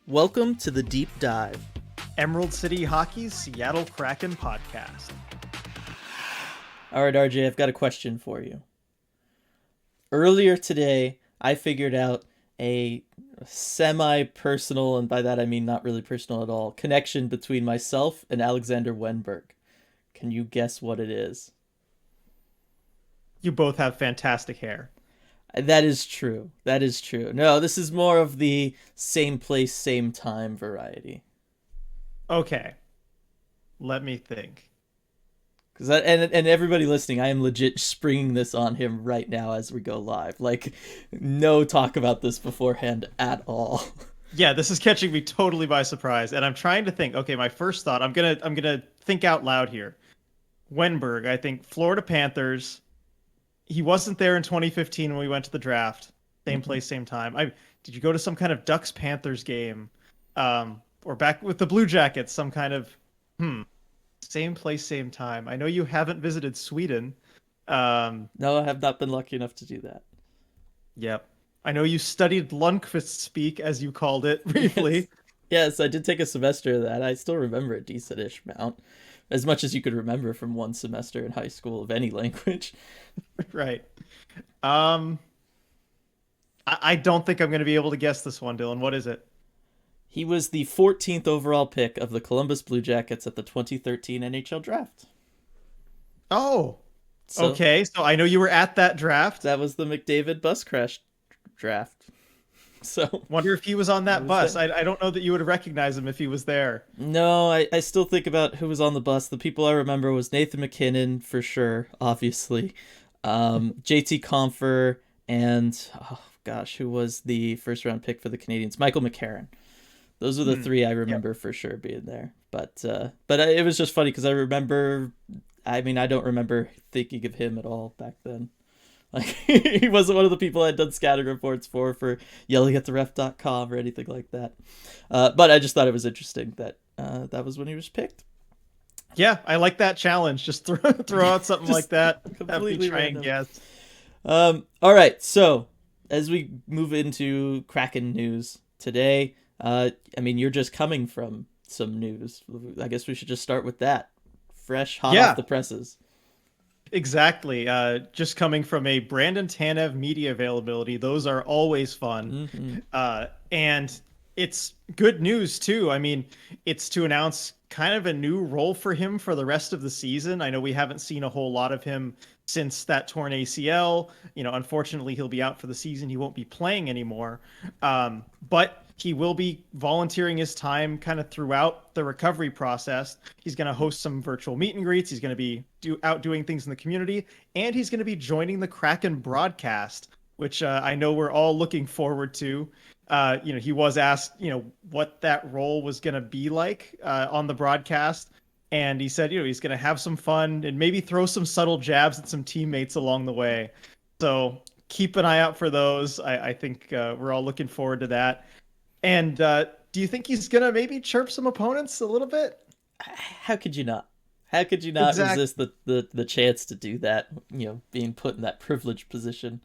Welcome to the Deep Dive, Emerald City Hockey's Seattle Kraken podcast. All right, RJ, I've got a question for you. Earlier today, I figured out a semi-personal, and by that I mean not really personal at all, connection between myself and Alexander Wenberg. Can you guess what it is? You both have fantastic hair. That is true. That is true. No, this is more of the same place, same time variety. Okay, let me think. And everybody listening, I am legit springing this on him right now as we go live. Like, no talk about this beforehand at all. Yeah, this is catching me totally by surprise, and I'm trying to think. Okay, my first thought. I'm gonna think out loud here. Wenberg, I think Florida Panthers. He wasn't there in 2015 when we went to the draft. Same place, same time. Did you go to some kind of Ducks Panthers game, or back with the Blue Jackets? Some kind of same place, same time. I know you haven't visited Sweden. No, I have not been lucky enough to do that. Yep. I know you studied Lundqvist speak, as you called it, briefly. Yes, I did take a semester of that. I still remember a decent-ish amount. As much as you could remember from one semester in high school of any language. Right. I don't think I'm going to be able to guess this one, Dylan. What is it? He was the 14th overall pick of the Columbus Blue Jackets at the 2013 NHL draft. Oh, okay. So I know you were at that draft. That was the McDavid bus crash draft. So wonder if he was on that bus. I don't know that you would recognize him if he was there. No, I still think about who was on the bus. The people I remember was Nathan McKinnon for sure, obviously. JT Compher and who was the first round pick for the Canadiens? Michael McCarron. Those are the three I remember for sure being there. But it was just funny because I don't remember thinking of him at all back then. Like, he wasn't one of the people I'd done scouting reports for yelling at the ref.com or anything like that. But I just thought it was interesting that that was when he was picked. Yeah, I like that challenge. Just throw out something like that. Completely try and guess. All right, so as we move into Kraken news today, you're just coming from some news. I guess we should just start with that. Fresh, hot off the presses. Exactly. Just coming from a Brandon Tanev media availability. Those are always fun. Mm-hmm. And it's good news, too. I mean, it's to announce kind of a new role for him for the rest of the season. I know we haven't seen a whole lot of him since that torn ACL. Unfortunately, he'll be out for the season. He won't be playing anymore. But he will be volunteering his time kind of throughout the recovery process. He's going to host some virtual meet and greets. He's going to be out doing things in the community, and he's going to be joining the Kraken broadcast, which I know we're all looking forward to. He was asked, what that role was going to be like on the broadcast. And he said, he's going to have some fun and maybe throw some subtle jabs at some teammates along the way. So keep an eye out for those. I think we're all looking forward to that. And do you think he's going to maybe chirp some opponents a little bit? How could you not? How could you not resist the chance to do that, being put in that privileged position?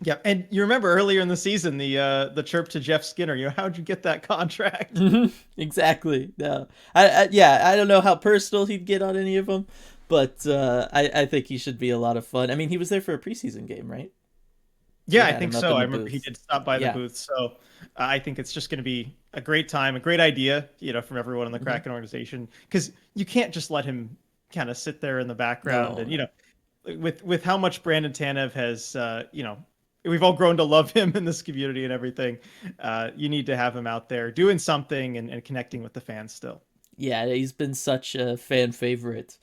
Yeah, and you remember earlier in the season, the chirp to Jeff Skinner, how'd you get that contract? Mm-hmm. Exactly. No, I don't know how personal he'd get on any of them, but I think he should be a lot of fun. I mean, he was there for a preseason game, right? Yeah, I think so. I remember he did stop by the booth. So I think it's just going to be a great time, a great idea, from everyone in the Kraken organization, because you can't just let him kind of sit there in the background. No. And, with how much Brandon Tanev has, we've all grown to love him in this community and everything. You need to have him out there doing something and connecting with the fans still. Yeah, he's been such a fan favorite.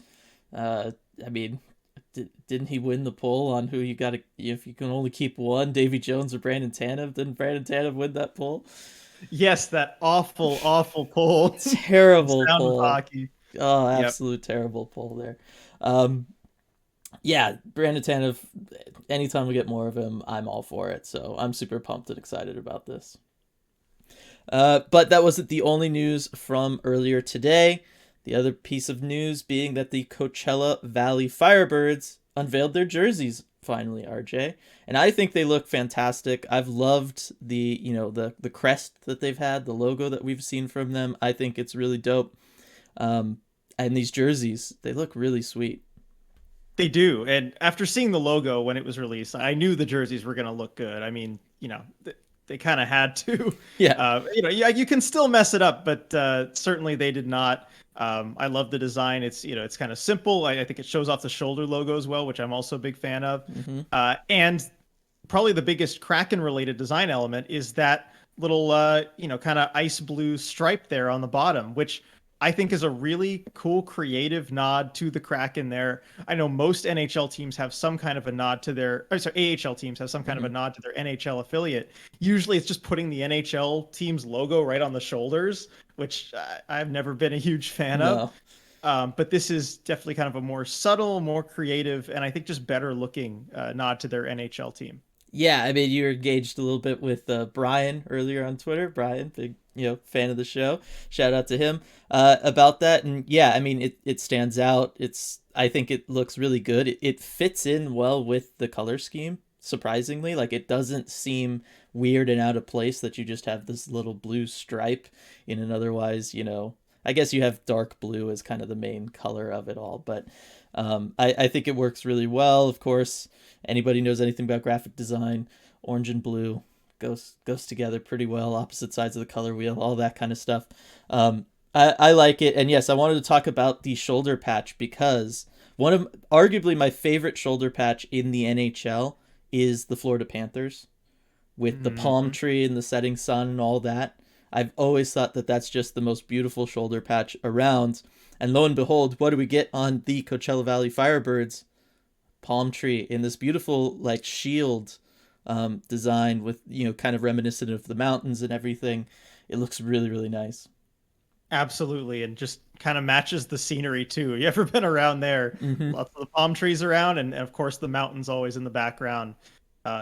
Didn't he win the poll on who you got to, if you can only keep one, Davy Jones or Brandon Tanev? Didn't Brandon Tanev win that poll? Yes, that awful poll. Terrible poll. Hockey. Oh, absolute terrible poll there. Yeah, Brandon Tanev, anytime we get more of him, I'm all for it. So I'm super pumped and excited about this. But that wasn't the only news from earlier today. The other piece of news being that the Coachella Valley Firebirds unveiled their jerseys finally, RJ. And I think they look fantastic. I've loved the crest that they've had, the logo that we've seen from them. I think it's really dope. Um, and these jerseys, they look really sweet. They do. And after seeing the logo when it was released, I knew the jerseys were going to look good. I mean, they kind of had to. Yeah. Yeah, you can still mess it up, but certainly they did not. I love the design. It's kind of simple. I think it shows off the shoulder logo as well, which I'm also a big fan of. Mm-hmm. And probably the biggest Kraken related design element is that little, kind of ice blue stripe there on the bottom, which I think is a really cool creative nod to the Kraken there. I know most NHL teams have some kind of a nod to their, or sorry, AHL teams have some kind of a nod to their NHL affiliate. Usually it's just putting the NHL team's logo right on the shoulders, which I've never been a huge fan of. But this is definitely kind of a more subtle, more creative, and I think just better looking nod to their NHL team. Yeah, I mean, you were engaged a little bit with Brian earlier on Twitter. Brian, big fan of the show. Shout out to him about that. And yeah, I mean, it stands out. I think it looks really good. It fits in well with the color scheme. Surprisingly, like it doesn't seem weird and out of place that you just have this little blue stripe in an otherwise, I guess you have dark blue as kind of the main color of it all, but I think it works really well. Of course, anybody knows anything about graphic design, orange and blue goes together pretty well. Opposite sides of the color wheel, all that kind of stuff. I like it, and yes, I wanted to talk about the shoulder patch because one of arguably my favorite shoulder patch in the NHL is the Florida Panthers with the palm tree and the setting sun and all that. I've always thought that that's just the most beautiful shoulder patch around. And lo and behold, what do we get on the Coachella Valley Firebirds? Palm tree in this beautiful like shield design with, kind of reminiscent of the mountains and everything. It looks really, really nice. Absolutely, and just kind of matches the scenery too. You ever been around there? Mm-hmm. Lots of the palm trees around, and of course the mountains always in the background.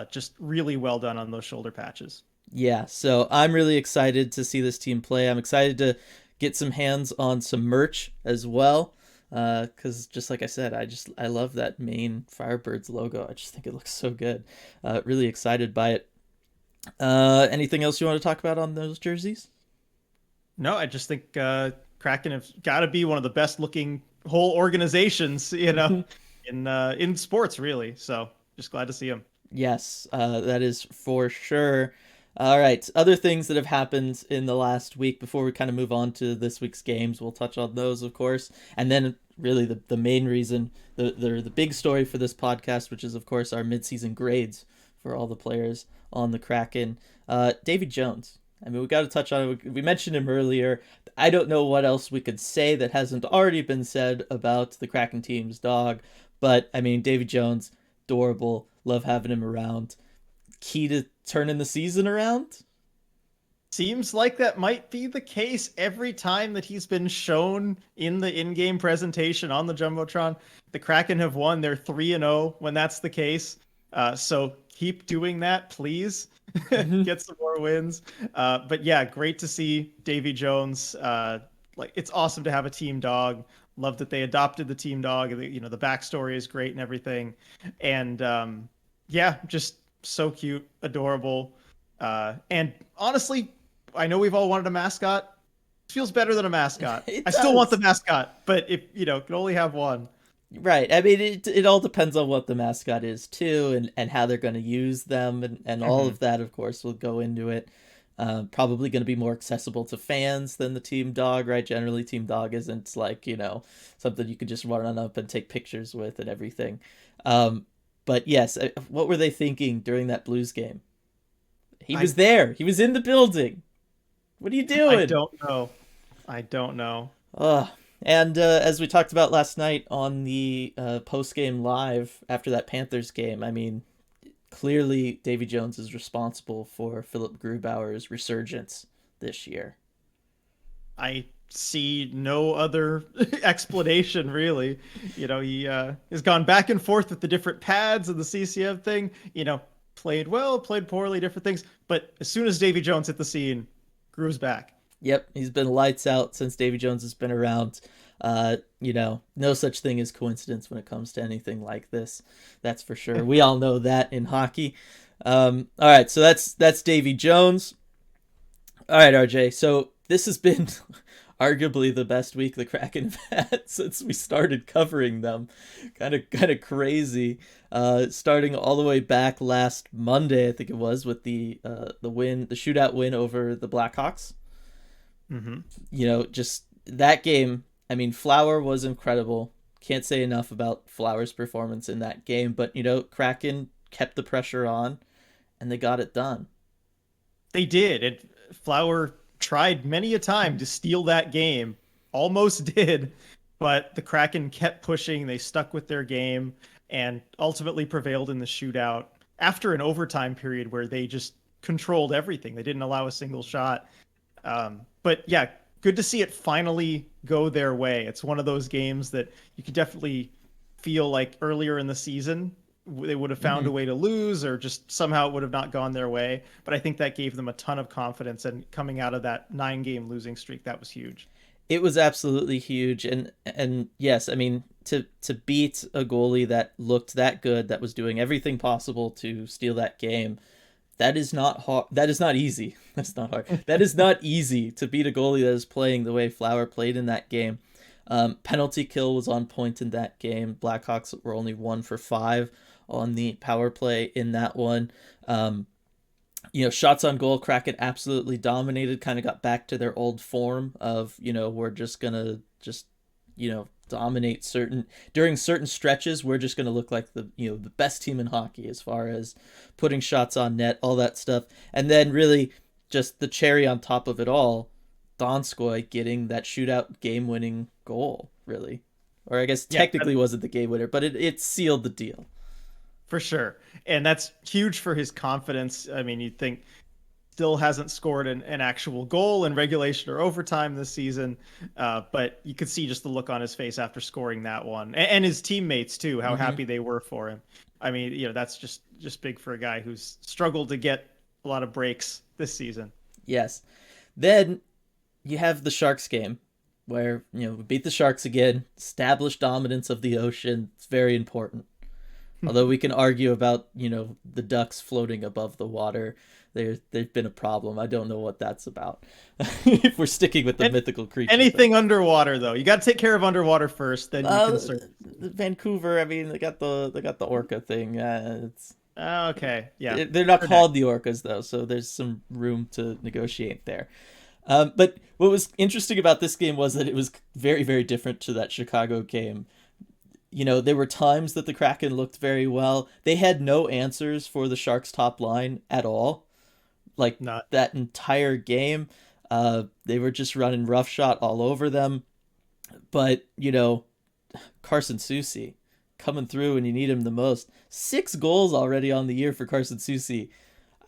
Just really well done on those shoulder patches. Yeah, so I'm really excited to see this team play. I'm excited to get some hands on some merch as well. Because just like I said, I love that main Firebirds logo. I just think it looks so good. Really excited by it. Anything else you want to talk about on those jerseys? No, I just think Kraken have got to be one of the best looking whole organizations, in sports really. So just glad to see them. Yes, that is for sure. All right, other things that have happened in the last week before we kind of move on to this week's games. We'll touch on those, of course. And then really the main reason, the big story for this podcast, which is, of course, our midseason grades for all the players on the Kraken. Davy Jones. I mean, we got to touch on it. We mentioned him earlier. I don't know what else we could say that hasn't already been said about the Kraken team's dog. But, I mean, Davy Jones, adorable. Love having him around. Key to turning the season around? Seems like that might be the case every time that he's been shown in the in-game presentation on the Jumbotron. The Kraken have won. They're 3-0 when that's the case. So keep doing that, please. Get some more wins. But yeah, great to see Davy Jones. It's awesome to have a team dog. Love that they adopted the team dog. The backstory is great and everything. And yeah, just so cute, adorable. And honestly, I know we've all wanted a mascot. It feels better than a mascot. I still want the mascot, but if can only have one. Right. I mean, it all depends on what the mascot is too, and how they're going to use them, and all of that, of course, will go into it. Probably going to be more accessible to fans than the team dog, right? Generally, team dog isn't like something you could just run up and take pictures with and everything. But yes, what were they thinking during that Blues game? He was there. He was in the building. What are you doing? I don't know. And as we talked about last night on the post-game live after that Panthers game, I mean, clearly Davy Jones is responsible for Philip Grubauer's resurgence this year. I see no other explanation, really. He has gone back and forth with the different pads and the CCM thing. Played well, played poorly, different things. But as soon as Davy Jones hit the scene, Gru's back. Yep, he's been lights out since Davy Jones has been around. No such thing as coincidence when it comes to anything like this. That's for sure. We all know that in hockey. All right, so that's Davy Jones. All right, RJ. So this has been arguably the best week the Kraken have had since we started covering them. Kind of crazy. Starting all the way back last Monday, I think it was, with the shootout win over the Blackhawks. Mm-hmm. Just that game. I mean, Flower was incredible. Can't say enough about Flower's performance in that game. But Kraken kept the pressure on, and they got it done. They did. Flower tried many a time to steal that game, almost did, but the Kraken kept pushing. They stuck with their game and ultimately prevailed in the shootout after an overtime period where they just controlled everything. They didn't allow a single shot. But yeah, good to see it finally go their way. It's one of those games that you could definitely feel like earlier in the season they would have found a way to lose, or just somehow it would have not gone their way. But I think that gave them a ton of confidence, and coming out of that 9-game losing streak, that was huge. It was absolutely huge, and yes, I mean, to beat a goalie that looked that good, that was doing everything possible to steal that game, that is not hard. That is not easy. That's not hard. That is not easy to beat a goalie that is playing the way Flower played in that game. Penalty kill was on point in that game. Blackhawks were only 1 for 5 on the power play in that one. Shots on goal, Kraken absolutely dominated, kind of got back to their old form of, we're just going to dominate during certain stretches. We're just going to look like the best team in hockey as far as putting shots on net, all that stuff. And then really just the cherry on top of it all, Donskoy getting that shootout game-winning goal, really. Or I guess technically wasn't the game winner, but it sealed the deal. For sure. And that's huge for his confidence. I mean, you'd think still hasn't scored an actual goal in regulation or overtime this season. But you could see just the look on his face after scoring that one, and his teammates too, how happy they were for him. I mean, that's just big for a guy who's struggled to get a lot of breaks this season. Yes. Then you have the Sharks game where, we beat the Sharks again, established dominance of the ocean. It's very important. Although we can argue about, the ducks floating above the water. They've been a problem. I don't know what that's about. If we're sticking with the mythical creature. Anything underwater, though. You got to take care of underwater first, then you can search. Vancouver, I mean, they got the orca thing. It's okay. Yeah. They're not called the orcas, though, so there's some room to negotiate there. But what was interesting about this game was that it was very, very different to that Chicago game. There were times that the Kraken looked very well. They had no answers for the Sharks' top line at all. That entire game, they were just running roughshod all over them. But, Carson Soucy coming through when you need him the most. 6 goals already on the year for Carson Soucy.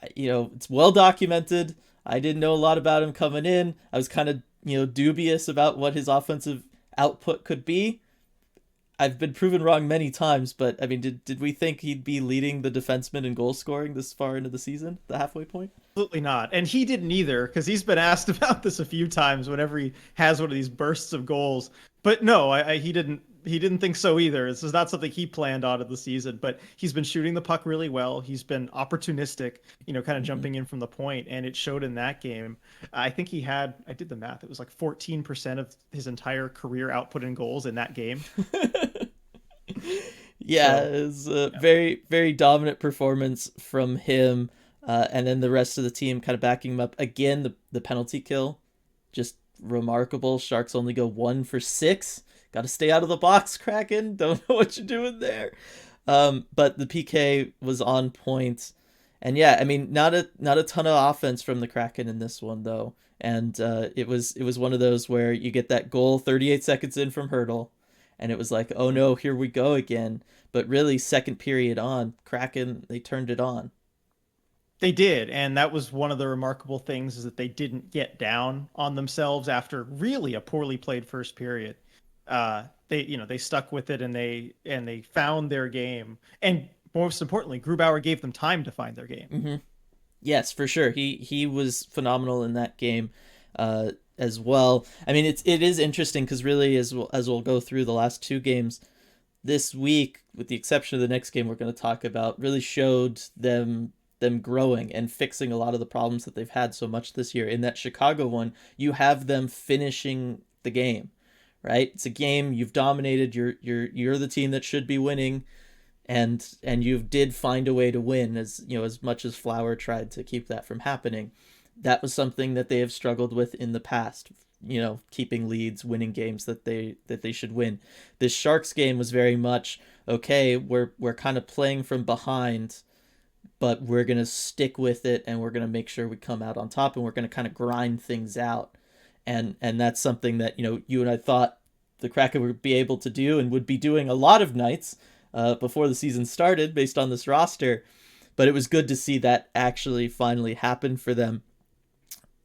It's well documented. I didn't know a lot about him coming in. I was kind of, dubious about what his offensive output could be. I've been proven wrong many times, but I mean, did we think he'd be leading the defenseman in goal scoring this far into the season, the halfway point? Absolutely not. And he didn't either, because he's been asked about this a few times whenever he has one of these bursts of goals. But no, he didn't think so either. This is not something he planned out of the season, but he's been shooting the puck really well. He's been opportunistic, kind of jumping in from the point, and it showed in that game. I think I did the math, it was like 14% of his entire career output in goals in that game. Yeah, so, it was a very, very dominant performance from him. And then the rest of the team kind of backing him up. Again, the penalty kill, just remarkable. Sharks only go 1 for 6. Got to stay out of the box, Kraken. Don't know what you're doing there. But the PK was on point. And yeah, I mean, not a ton of offense from the Kraken in this one, though. And it was one of those where you get that goal 38 seconds in from Hurdle, and it was like, oh no, here we go again. But really, second period on, Kraken, they turned it on. They did, and that was one of the remarkable things, is that they didn't get down on themselves after really a poorly played first period. They stuck with it, and they found their game. And most importantly, Grubauer gave them time to find their game. Mm-hmm. Yes, for sure. He was phenomenal in that game. as well. I mean, it is interesting because really, as we'll go through the last two games this week, with the exception of the next game we're going to talk about, really showed them growing and fixing a lot of the problems that they've had so much this year. In that Chicago one, you have them finishing the game, right? It's a game you've dominated. You're the team that should be winning, and you did find a way to win. As you know, as much as Flower tried to keep that from happening, that was something that they have struggled with in the past. You know, keeping leads, winning games that they should win. This Sharks game was very much okay. We're kind of playing from behind, but we're going to stick with it, and we're going to make sure we come out on top, and we're going to kind of grind things out. And that's something that, you know, you and I thought the Kraken would be able to do and would be doing a lot of nights before the season started based on this roster. But it was good to see that actually finally happen for them.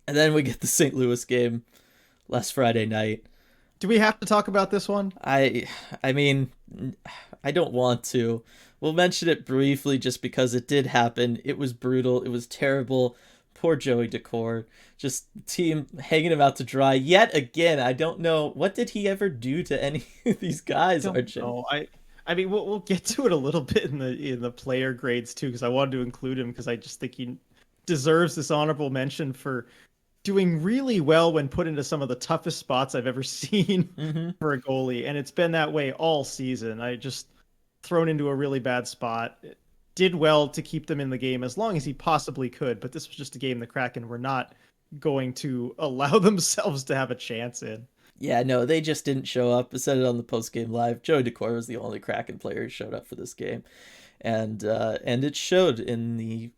And then we get the St. Louis game last Friday night. Do we have to talk about this one? I mean, I don't want to. We'll mention it briefly just because it did happen. It was brutal. It was terrible. Poor Joey Decor. Just team hanging him out to dry yet again. I don't know. What did he ever do to any of these guys, Arjun? No, I mean, we'll get to it a little bit in the player grades too, because I wanted to include him because I just think he deserves this honorable mention for doing really well when put into some of the toughest spots I've ever seen for a goalie, and it's been that way all season. I just thrown into a really bad spot. Did well to keep them in the game as long as he possibly could, but this was just a game the Kraken were not going to allow themselves to have a chance in. Yeah, no, they just didn't show up. I said it on the post game live. Joey Decor was the only Kraken player who showed up for this game, and it showed in the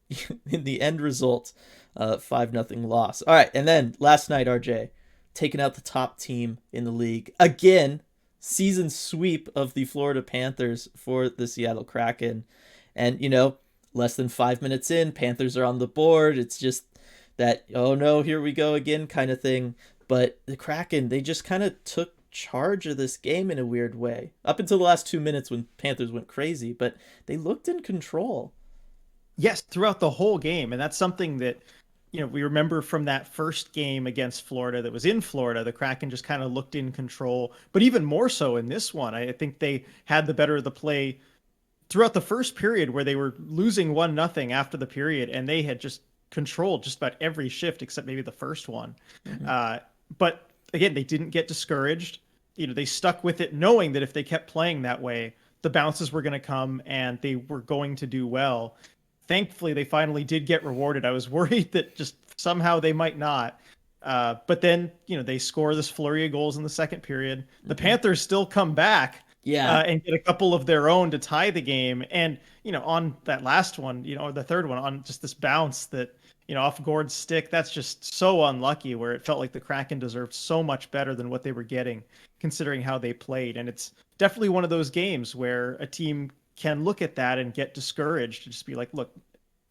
in the end result, 5-0 loss. All right, and then last night, RJ, taking out the top team in the league again. Season sweep of the Florida Panthers for the Seattle Kraken. And, you know, less than 5 minutes in, Panthers are on the board. It's just that, oh no, here we go again kind of thing. But the Kraken, they just kind of took charge of this game in a weird way. Up until the last 2 minutes when Panthers went crazy, but they looked in control. Yes, throughout the whole game. And that's something that, you know, we remember from that first game against Florida that was in Florida, the Kraken just kind of looked in control. But even more so in this one, I think they had the better of the play throughout the first period where they were losing 1-0 after the period, and they had just controlled just about every shift except maybe the first one. But again, they didn't get discouraged. You know, they stuck with it knowing that if they kept playing that way, the bounces were going to come and they were going to do well. Thankfully, they finally did get rewarded. I was worried that just somehow they might not. But then, you know, they score this flurry of goals in the second period. The Panthers still come back and get a couple of their own to tie the game. And, you know, on that last one, you know, or the third one, on just this bounce that, you know, off Gord's stick, that's just so unlucky, where it felt like the Kraken deserved so much better than what they were getting, considering how they played. And it's definitely one of those games where a team can look at that and get discouraged and just be like, look,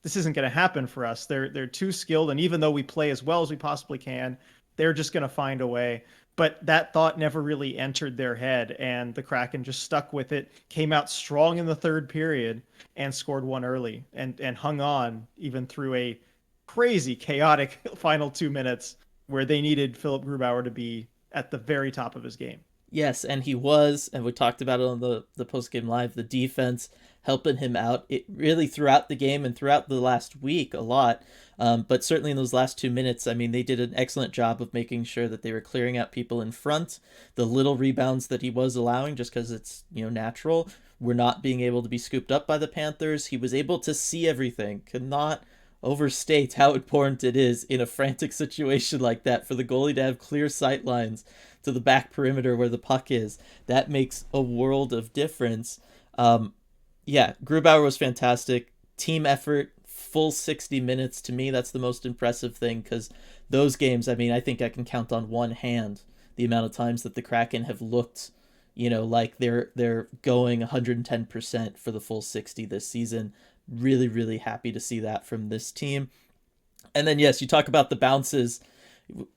this isn't going to happen for us. They're too skilled. And even though we play as well as we possibly can, they're just going to find a way. But that thought never really entered their head. And the Kraken just stuck with it, came out strong in the third period and scored one early and hung on even through a crazy, chaotic final 2 minutes where they needed Philip Grubauer to be at the very top of his game. Yes, and he was, and we talked about it on the post-game live, the defense helping him out. It really throughout the game and throughout the last week a lot, but certainly in those last 2 minutes, I mean, they did an excellent job of making sure that they were clearing out people in front. The little rebounds that he was allowing, just because it's, you know, natural, were not being able to be scooped up by the Panthers. He was able to see everything, could not overstate how important it is in a frantic situation like that for the goalie to have clear sight lines to the back perimeter where the puck is. That makes a world of difference. Yeah, Grubauer was fantastic. Team effort, full 60 minutes. To me, that's the most impressive thing, because those games, I mean, I think I can count on one hand the amount of times that the Kraken have looked, you know, like they're going 110% for the full 60 this season. Really, really happy to see that from this team. And then, yes, you talk about the bounces.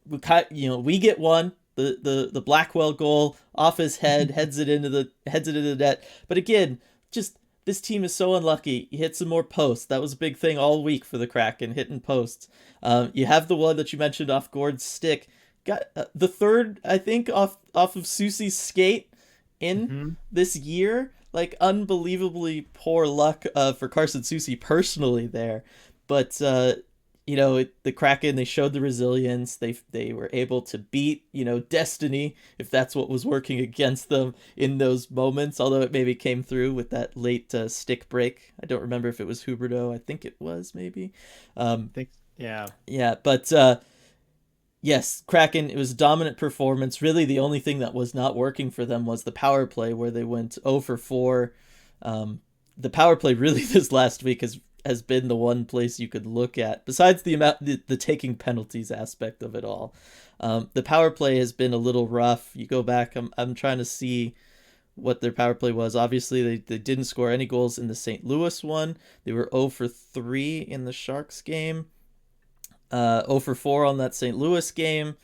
We get one, the Blackwell goal off his head, heads it into the net. But again, just this team is so unlucky. You hit some more posts. That was a big thing all week for the Kraken, hitting posts. You have the one that you mentioned off Gord's stick. Got the third, I think, off of Soucy's skate in Mm-hmm. this year. Like, unbelievably poor luck for Carson Soucy personally there. But the Kraken, they showed the resilience. They were able to beat destiny, if that's what was working against them in those moments. Although it maybe came through with that late stick break. I don't remember if it was Huberdeau. I think it was maybe. Think, yeah. Yeah, but yes, Kraken. It was a dominant performance. Really, the only thing that was not working for them was the power play, where they went 0 for 4. The power play really this last week has been the one place you could look at, besides the taking penalties aspect of it all. The power play has been a little rough. You go back, I'm trying to see what their power play was. Obviously, they didn't score any goals in the St. Louis one. They were 0 for 3 in the Sharks game. 0 for 4 on that St. Louis game.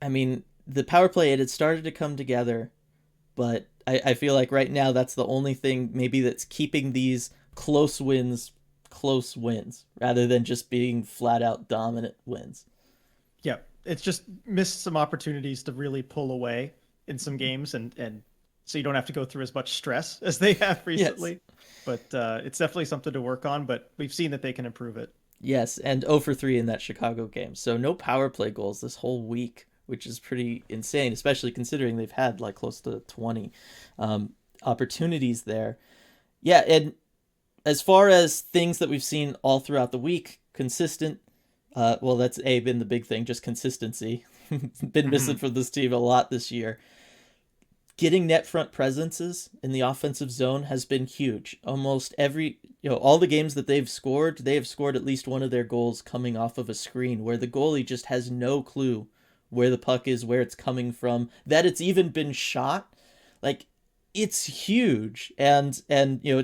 I mean, the power play, it had started to come together, but I feel like right now that's the only thing maybe that's keeping these close wins, rather than just being flat out dominant wins. Yeah. It's just missed some opportunities to really pull away in some games, and so you don't have to go through as much stress as they have Yes. recently. But it's definitely something to work on, but we've seen that they can improve it. Yes, and 0 for 3 in that Chicago game. So no power play goals this whole week, which is pretty insane, especially considering they've had like close to 20 opportunities there. Yeah, and as far as things that we've seen all throughout the week, consistent. Well, that's been the big thing, just consistency. Been missing Mhm. from this team a lot this year. Getting net front presences in the offensive zone has been huge. Almost all the games that they have scored at least one of their goals coming off of a screen where the goalie just has no clue where the puck is, where it's coming from, that it's even been shot. Like, it's huge. And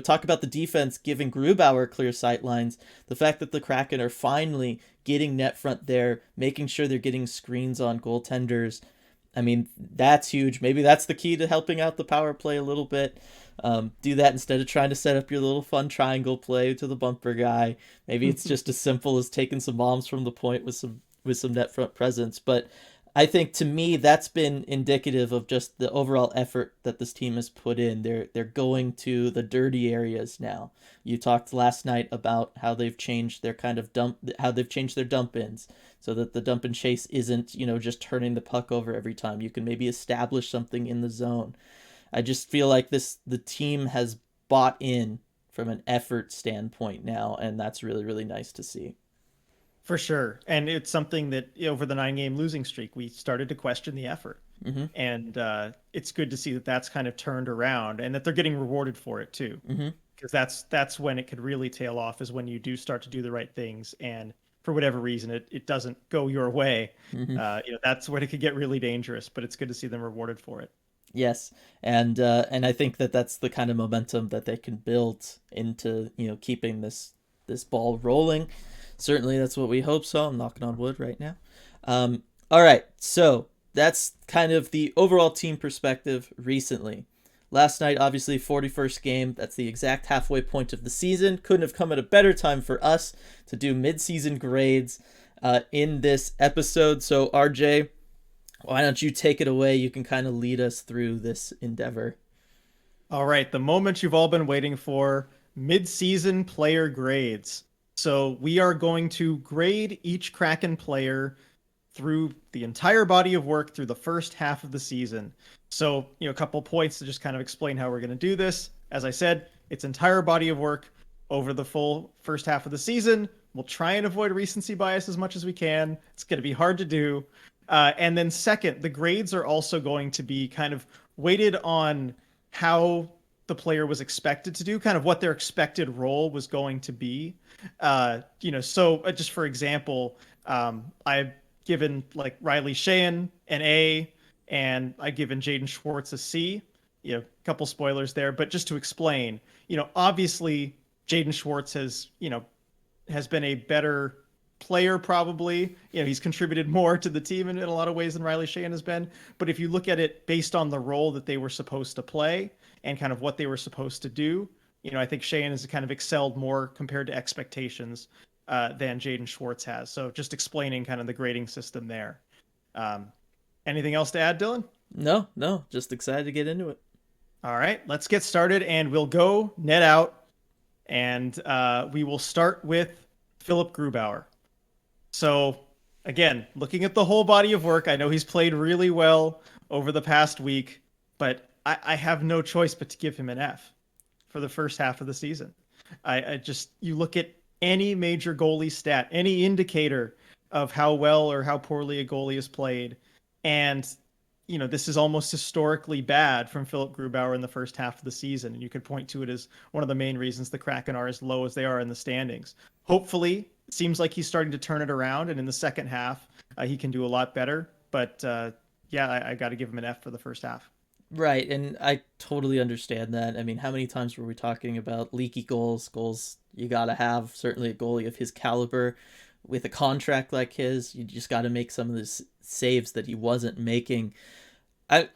talk about the defense giving Grubauer clear sight lines. The fact that the Kraken are finally getting net front there, making sure they're getting screens on goaltenders. I mean, that's huge. Maybe that's the key to helping out the power play a little bit. Do that instead of trying to set up your little fun triangle play to the bumper guy. Maybe it's just as simple as taking some bombs from the point with some net front presence. But I think, to me, that's been indicative of just the overall effort that this team has put in. They're going to the dirty areas now. You talked last night about how they've changed their dump ins, so that the dump and chase isn't, just turning the puck over every time. You can maybe establish something in the zone. I just feel like the team has bought in from an effort standpoint now, and that's really, really nice to see. For sure. And it's something that over the 9-game losing streak, we started to question the effort. Mm-hmm. And it's good to see that that's kind of turned around and that they're getting rewarded for it too. Mm-hmm. Because that's when it could really tail off, is when you do start to do the right things. And for whatever reason, it doesn't go your way. Mm-hmm. That's when it could get really dangerous, but it's good to see them rewarded for it. Yes, and I think that that's the kind of momentum that they can build into keeping this ball rolling. Certainly, that's what we hope. So I'm knocking on wood right now. All right, so that's kind of the overall team perspective recently. Last night, obviously, 41st game. That's the exact halfway point of the season. Couldn't have come at a better time for us to do midseason grades in this episode. So, RJ, why don't you take it away? You can kind of lead us through this endeavor. All right, the moment you've all been waiting for, mid-season player grades. So we are going to grade each Kraken player through the entire body of work through the first half of the season. So, a couple points to just kind of explain how we're going to do this. As I said, it's entire body of work over the full first half of the season. We'll try and avoid recency bias as much as we can. It's going to be hard to do. And then second, the grades are also going to be kind of weighted on how the player was expected to do, kind of what their expected role was going to be. Just for example, I've given like Riley Sheahan an A, and I've given Jaden Schwartz a C. A couple spoilers there, but just to explain, obviously Jaden Schwartz has been a better player probably. He's contributed more to the team in a lot of ways than Riley Sheahan has been. But if you look at it based on the role that they were supposed to play and kind of what they were supposed to do, I think Sheahan has kind of excelled more compared to expectations than Jaden Schwartz has. So just explaining kind of the grading system there. Um, Anything else to add, Dylan? No, no, just excited to get into it. All right, let's get started, and we'll go net out, and we will start with Philip Grubauer. So again, looking at the whole body of work, I know he's played really well over the past week, but I have no choice but to give him an F for the first half of the season. I just, you look at any major goalie stat, any indicator of how well or how poorly a goalie has played, and this is almost historically bad from Philip Grubauer in the first half of the season. And you could point to it as one of the main reasons the Kraken are as low as they are in the standings. Hopefully, it seems like he's starting to turn it around. And in the second half, he can do a lot better. But yeah, I got to give him an F for the first half. Right, and I totally understand that. I mean, how many times were we talking about leaky goals? Goals you gotta have. Certainly a goalie of his caliber, with a contract like his, you just got to make some of the saves that he wasn't making. A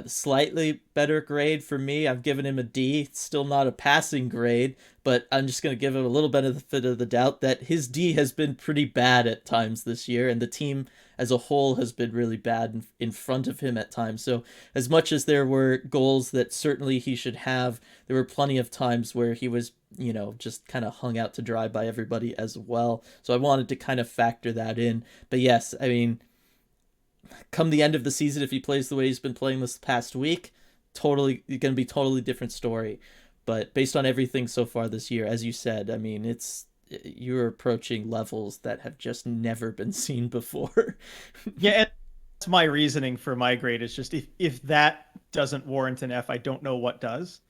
slightly better grade for me. I've given him a D. It's still not a passing grade, but I'm just going to give him a little benefit of the doubt that his D has been pretty bad at times this year, and the team as a whole has been really bad in front of him at times. So as much as there were goals that certainly he should have, there were plenty of times where he was, just kind of hung out to dry by everybody as well. So I wanted to kind of factor that in. But yes, I mean, come the end of the season, if he plays the way he's been playing this past week, totally going to be totally different story. But based on everything so far this year, as you said, I mean, you're approaching levels that have just never been seen before. Yeah, and that's my reasoning for my grade. Is just if that doesn't warrant an F, I don't know what does.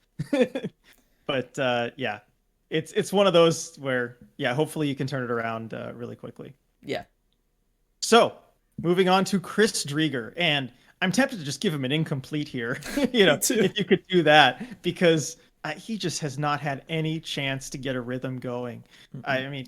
But yeah, it's one of those where, yeah, hopefully you can turn it around really quickly. Yeah. So moving on to Chris Drieger, and I'm tempted to just give him an incomplete here, if you could do that, because he just has not had any chance to get a rhythm going. Mm-hmm. I mean,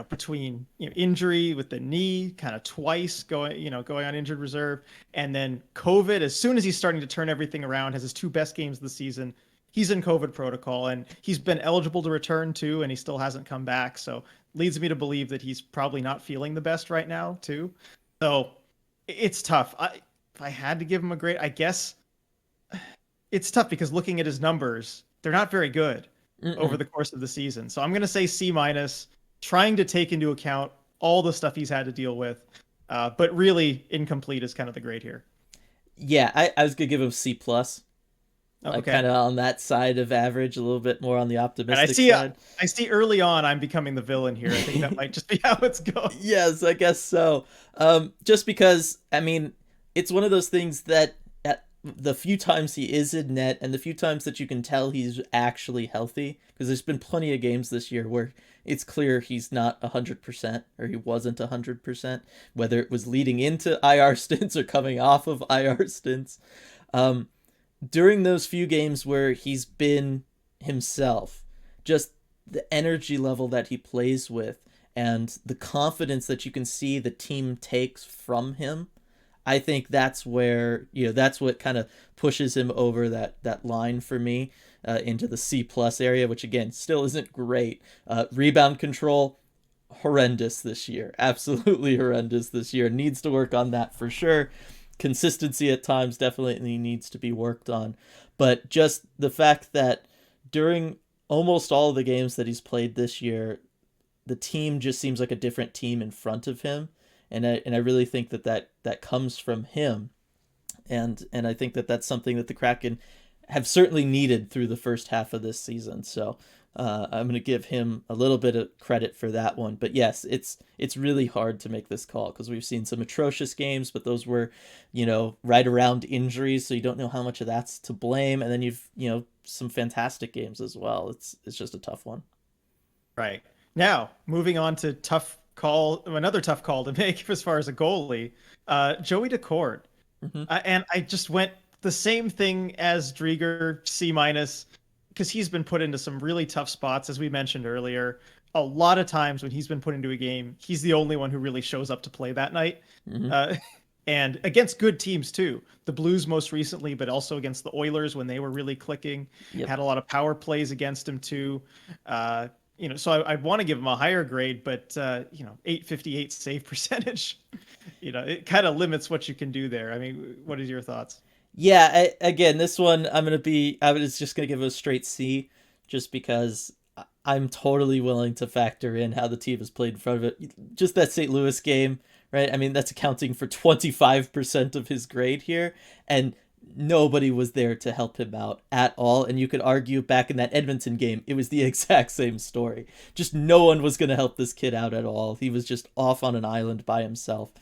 between injury with the knee, kind of twice going on injured reserve, and then COVID. As soon as he's starting to turn everything around, has his two best games of the season, he's in COVID protocol, and he's been eligible to return too, and he still hasn't come back. So leads me to believe that he's probably not feeling the best right now too. So it's tough. If I had to give him a grade, I guess it's tough because looking at his numbers, they're not very good over the course of the season. So I'm going to say C-, trying to take into account all the stuff he's had to deal with. But really incomplete is kind of the grade here. Yeah, I was going to give him C+. Like okay. Kind of on that side of average, a little bit more on the optimistic side. I see early on I'm becoming the villain here. I think that might just be how it's going. Yes, I guess so. Just because, I mean, it's one of those things that at the few times he is in net and the few times that you can tell he's actually healthy, because there's been plenty of games this year where it's clear he's not 100% or he wasn't 100%, whether it was leading into IR stints or coming off of IR stints. During those few games where he's been himself, just the energy level that he plays with and the confidence that you can see the team takes from him, I think that's where, that's what kind of pushes him over that line for me into the C+ area, which again, still isn't great. Rebound control, horrendous this year. Absolutely horrendous this year. Needs to work on that for sure. Consistency at times definitely needs to be worked on. But just the fact that during almost all of the games that he's played this year, the team just seems like a different team in front of him. And I really think that comes from him. And I think that's something that the Kraken have certainly needed through the first half of this season. So I'm going to give him a little bit of credit for that one. But yes, it's really hard to make this call because we've seen some atrocious games, but those were, right around injuries. So you don't know how much of that's to blame. And then you've, some fantastic games as well. It's just a tough one. Right. Now, moving on to another tough call to make as far as a goalie, Joey Daccord. Mm-hmm. And I just went the same thing as Drieger, C-, because he's been put into some really tough spots, as we mentioned earlier. A lot of times when he's been put into a game, he's the only one who really shows up to play that night. Mm-hmm. and against good teams too. The Blues most recently, but also against the Oilers when they were really clicking. Yep. Had a lot of power plays against him too. So I want to give him a higher grade, but 858 save percentage, it kind of limits what you can do there. I mean, what is your thoughts? Yeah, again, this one I was just gonna give it a straight C, just because I'm totally willing to factor in how the team has played in front of it. Just that St. Louis game, right? I mean, that's accounting for 25% of his grade here, and nobody was there to help him out at all. And you could argue back in that Edmonton game, it was the exact same story. Just no one was going to help this kid out at all. He was just off on an island by himself.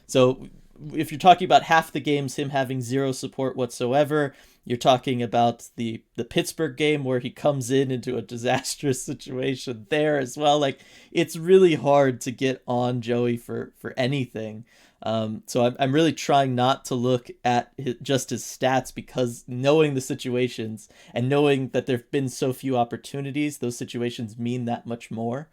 So if you're talking about half the games, him having zero support whatsoever, you're talking about the Pittsburgh game where he comes into a disastrous situation there as well. Like, it's really hard to get on Joey for anything. So I'm really trying not to look at just his stats, because knowing the situations and knowing that there have been so few opportunities, those situations mean that much more,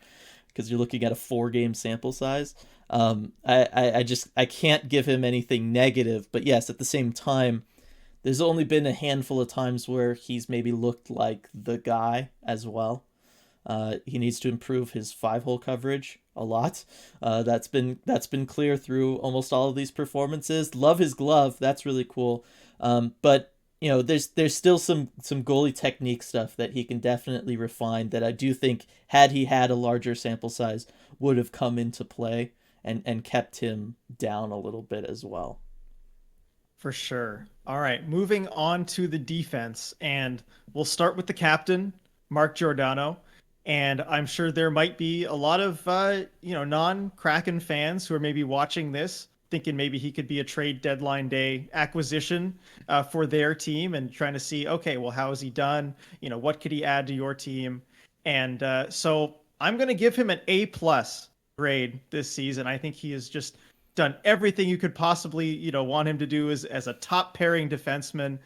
because you're looking at a 4-game sample size. I can't give him anything negative, but yes, at the same time, there's only been a handful of times where he's maybe looked like the guy as well. He needs to improve his 5-hole coverage a lot. That's been clear through almost all of these performances. Love his glove, that's really cool. But there's still some goalie technique stuff that he can definitely refine, that I do think, had he had a larger sample size, would have come into play and kept him down a little bit as well. For sure. All right, moving on to the defense, and we'll start with the captain, Mark Giordano. And I'm sure there might be a lot of non-Kraken fans who are maybe watching this, thinking maybe he could be a trade deadline day acquisition for their team, and trying to see, okay, well, how has he done? What could he add to your team? And so I'm going to give him an A+ grade this season. I think he has just done everything you could possibly, want him to do as a top pairing defenseman.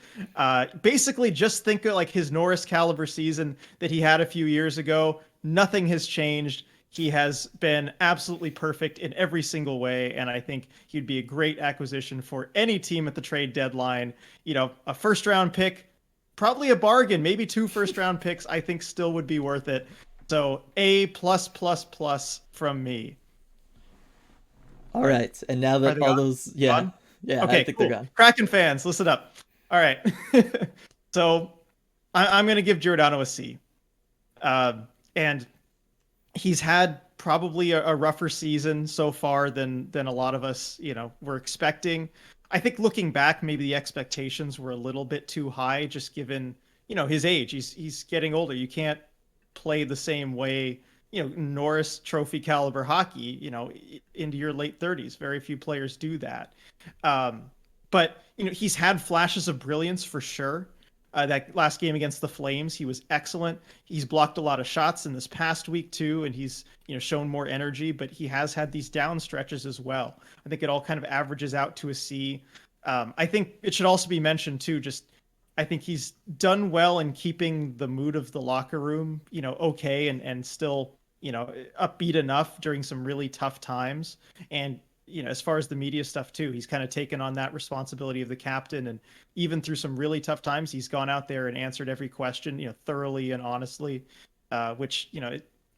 Basically, just think of like his Norris caliber season that he had a few years ago. Nothing has changed. He has been absolutely perfect in every single way, and I think he'd be a great acquisition for any team at the trade deadline. A first round pick, probably a bargain, maybe 2 first round picks, I think still would be worth it. So A+++ from me. All right, and now Are that they all gone? those, yeah, Gone? yeah, I Okay, think cool. they're gone. Kraken fans, listen up. All right. So I'm going to give Giordano a C. And he's had probably a rougher season so far than a lot of us, were expecting. I think looking back, maybe the expectations were a little bit too high, just given, his age. He's getting older. You can't play the same way, Norris Trophy caliber hockey, into your late 30s. Very few players do that. But he's had flashes of brilliance for sure. That last game against the Flames, he was excellent. He's blocked a lot of shots in this past week too, and he's shown more energy. But he has had these down stretches as well. I think it all kind of averages out to a C. I think it should also be mentioned too. I think he's done well in keeping the mood of the locker room, okay, and still upbeat enough during some really tough times. And as far as the media stuff too, he's kind of taken on that responsibility of the captain, and even through some really tough times, he's gone out there and answered every question, thoroughly and honestly, which,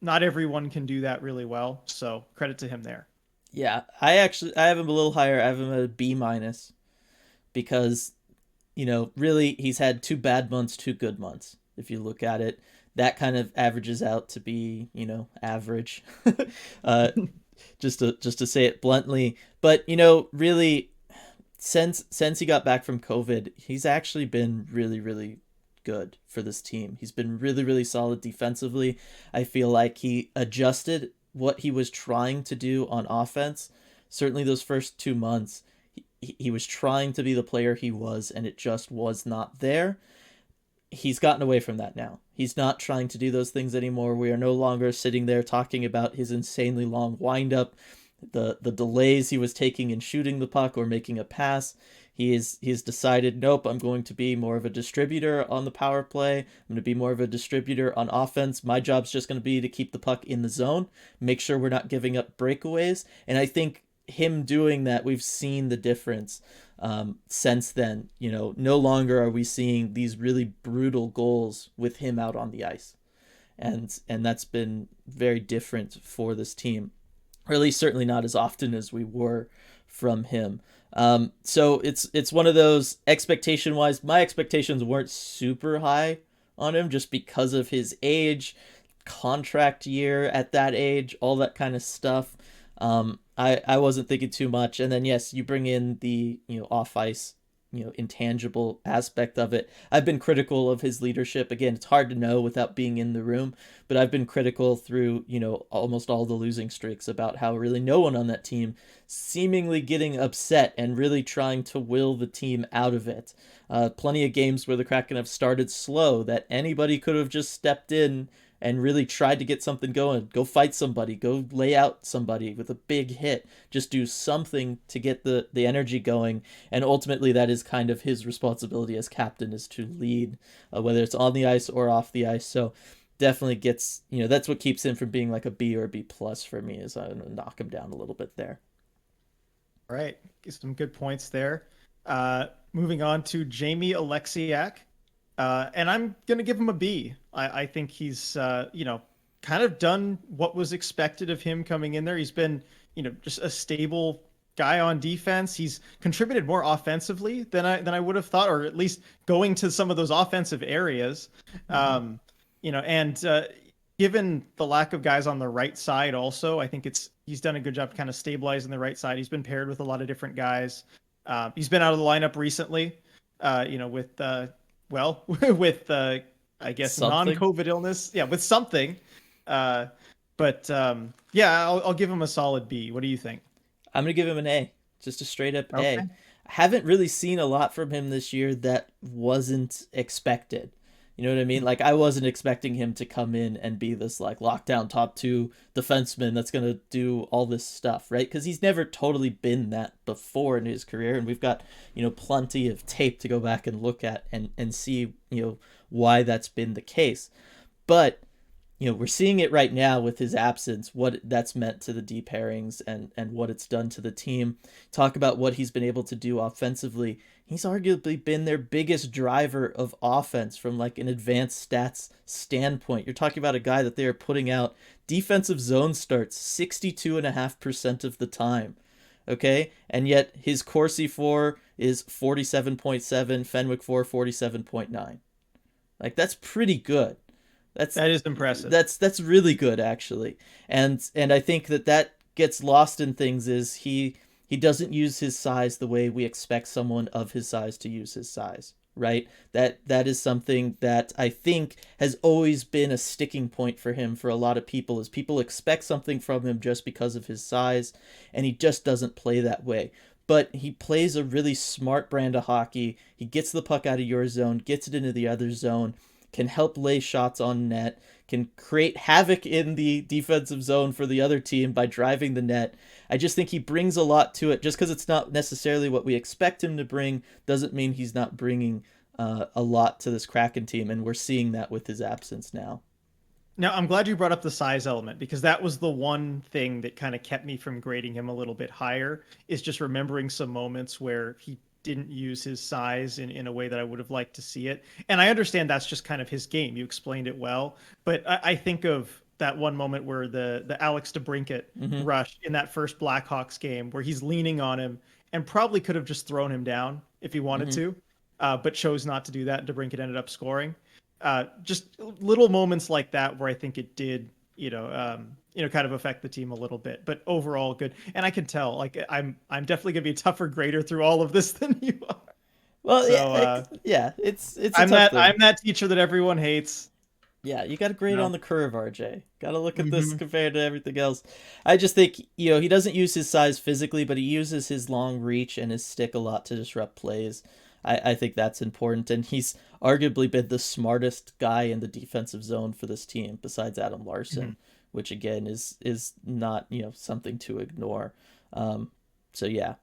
not everyone can do that really well. So credit to him there. Yeah, I have him a little higher. I have him at a B minus, because really he's had 2 bad months, 2 good months. If you look at it, that kind of averages out to be, average. uh, just to say it bluntly. But really, since he got back from COVID, he's actually been really, really good for this team. He's been really, really solid defensively. I feel like he adjusted what he was trying to do on offense. Certainly those first 2 months, he was trying to be the player he was, and it just was not there. He's gotten away from that now. He's not trying to do those things anymore. We are no longer sitting there talking about his insanely long windup, the delays he was taking in shooting the puck or making a pass. He's decided, nope, I'm going to be more of a distributor on the power play. I'm going to be more of a distributor on offense. My job's just going to be to keep the puck in the zone, make sure we're not giving up breakaways. And I think him doing that, we've seen the difference since then. No longer are we seeing these really brutal goals with him out on the ice, and that's been very different for this team, or at least certainly not as often as we were from him. So it's one of those, expectation wise, my expectations weren't super high on him just because of his age, contract year at that age, all that kind of stuff. I wasn't thinking too much, and then yes, you bring in the off ice intangible aspect of it. I've been critical of his leadership. Again, it's hard to know without being in the room, but I've been critical through almost all the losing streaks about how really no one on that team seemingly getting upset and really trying to will the team out of it. Plenty of games where the Kraken have started slow that anybody could have just stepped in and really tried to get something going. Go fight somebody, go lay out somebody with a big hit, just do something to get the energy going. And ultimately that is kind of his responsibility as captain, is to lead, whether it's on the ice or off the ice. So definitely gets, that's what keeps him from being like a B or a B plus for me, is I'm gonna knock him down a little bit there. All right, some good points there. Moving on to Jamie Alexiak. And I'm going to give him a B. I think he's, kind of done what was expected of him coming in there. He's been, just a stable guy on defense. He's contributed more offensively than I would have thought, or at least going to some of those offensive areas. Mm-hmm. And given the lack of guys on the right side also, I think he's done a good job kind of stabilizing the right side. He's been paired with a lot of different guys. He's been out of the lineup recently, with with I guess something. Non-COVID illness. Yeah, with something. Yeah, I'll give him a solid B. What do you think? I'm going to give him an A. Just a straight up Okay. A. I haven't really seen a lot from him this year that wasn't expected. You know what I mean? Like, I wasn't expecting him to come in and be this like lockdown top 2 defenseman that's going to do all this stuff, right? Because he's never totally been that before in his career, and we've got plenty of tape to go back and look at and see why that's been the case. But we're seeing it right now with his absence, what that's meant to the D pairings and what it's done to the team. Talk about what he's been able to do offensively. He's arguably been their biggest driver of offense from like an advanced stats standpoint. You're talking about a guy that they are putting out defensive zone starts 62.5% of the time. Okay? And yet his Corsi 4 is 47.7, Fenwick 4, 47.9. Like, that's pretty good. That is impressive. That's really good, actually. And I think that gets lost in things, is he doesn't use his size the way we expect someone of his size to use his size, right? That is something that I think has always been a sticking point for him for a lot of people, is people expect something from him just because of his size, and he just doesn't play that way. But he plays a really smart brand of hockey. He gets the puck out of your zone, gets it into the other zone, can help lay shots on net, can create havoc in the defensive zone for the other team by driving the net. I just think he brings a lot to it. Just because it's not necessarily what we expect him to bring doesn't mean he's not bringing a lot to this Kraken team, and we're seeing that with his absence now. Now, I'm glad you brought up the size element, because that was the one thing that kind of kept me from grading him a little bit higher, is just remembering some moments where he didn't use his size in a way that I would have liked to see it. And I understand that's just kind of his game. You explained it well. But I think of that one moment where the Alex DeBrincat rush in that first Blackhawks game, where he's leaning on him and probably could have just thrown him down if he wanted to, but chose not to do that. DeBrincat ended up scoring. Just little moments like that where I think it did, kind of affect the team a little bit, but overall good. And I can tell, like, I'm definitely gonna be a tougher grader through all of this than you are. Well, so, it's I'm that teacher that everyone hates. Yeah, you got to grade on the curve, RJ. Got to look at this compared to everything else. I just think, he doesn't use his size physically, but he uses his long reach and his stick a lot to disrupt plays. I think that's important, and he's arguably been the smartest guy in the defensive zone for this team, besides Adam Larson, which again is not something to ignore. So yeah.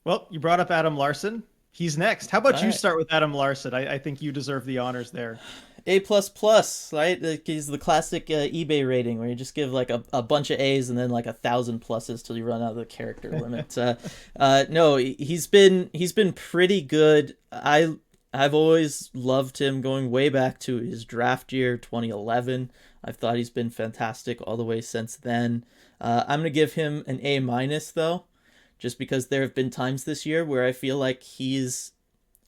Well, you brought up Adam Larson. He's next. How about you start with Adam Larson? I think you deserve the honors there. A plus plus, right? Like, he's the classic eBay rating where you just give like a bunch of A's and then like 1,000 pluses till you run out of the character limit. No, he's been pretty good. I've always loved him going way back to his draft year 2011. I've thought he's been fantastic all the way since then. I'm gonna give him an A minus though, just because there have been times this year where I feel like he's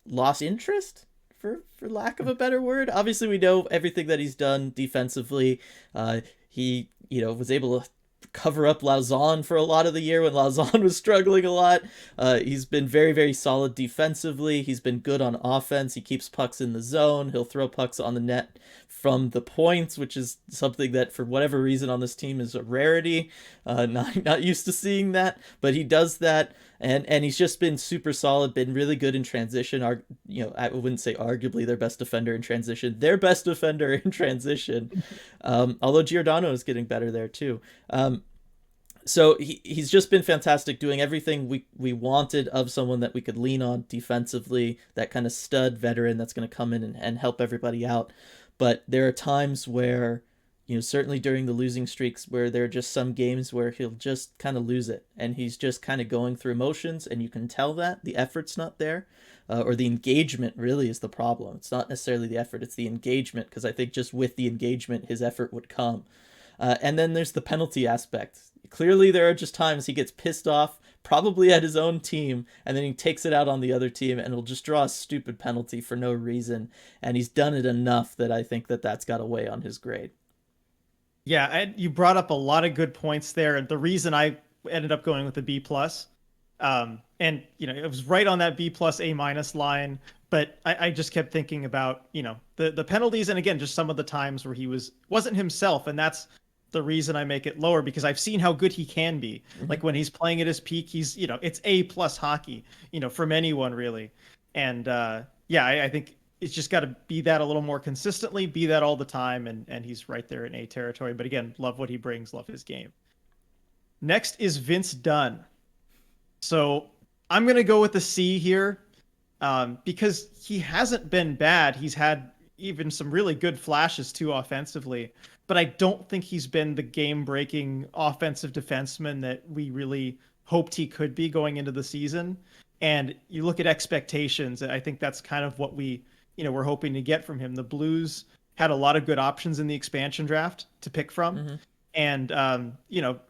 lost interest, for lack of a better word. Obviously, we know everything that he's done defensively. He was able to cover up Lauzon for a lot of the year when Lauzon was struggling a lot. He's been very, very solid defensively. He's been good on offense. He keeps pucks in the zone. He'll throw pucks on the net from the points, which is something that for whatever reason on this team is a rarity. Not used to seeing that, but he does that. And he's just been super solid, been really good in transition. I wouldn't say arguably their best defender in transition. Their best defender in transition. Although Giordano is getting better there too. So he's just been fantastic, doing everything we wanted of someone that we could lean on defensively, that kind of stud veteran that's going to come in and help everybody out. But there are times where, certainly during the losing streaks, where there are just some games where he'll just kind of lose it. And he's just kind of going through motions, and you can tell that the effort's not there. Or the engagement really is the problem. It's not necessarily the effort, it's the engagement, because I think just with the engagement, his effort would come. And then there's the penalty aspect. Clearly, there are just times he gets pissed off, probably at his own team, and then he takes it out on the other team, and he'll just draw a stupid penalty for no reason. And he's done it enough that I think that's got to weigh on his grade. Yeah, you brought up a lot of good points there, and the reason I ended up going with the B plus, and it was right on that B plus A minus line. But I just kept thinking about the penalties, and again, just some of the times where he wasn't himself, and that's the reason I make it lower, because I've seen how good he can be. Mm-hmm. Like when he's playing at his peak, he's it's A plus hockey, from anyone really. And I think it's just got to be that a little more consistently, be that all the time, and he's right there in A territory. But again, love what he brings, love his game. Next is Vince Dunn. So I'm gonna go with the C here, because he hasn't been bad. He's had even some really good flashes too offensively, but I don't think he's been the game-breaking offensive defenseman that we really hoped he could be going into the season. And you look at expectations, and I think that's kind of what we're hoping to get from him. The Blues had a lot of good options in the expansion draft to pick from. Mm-hmm. And,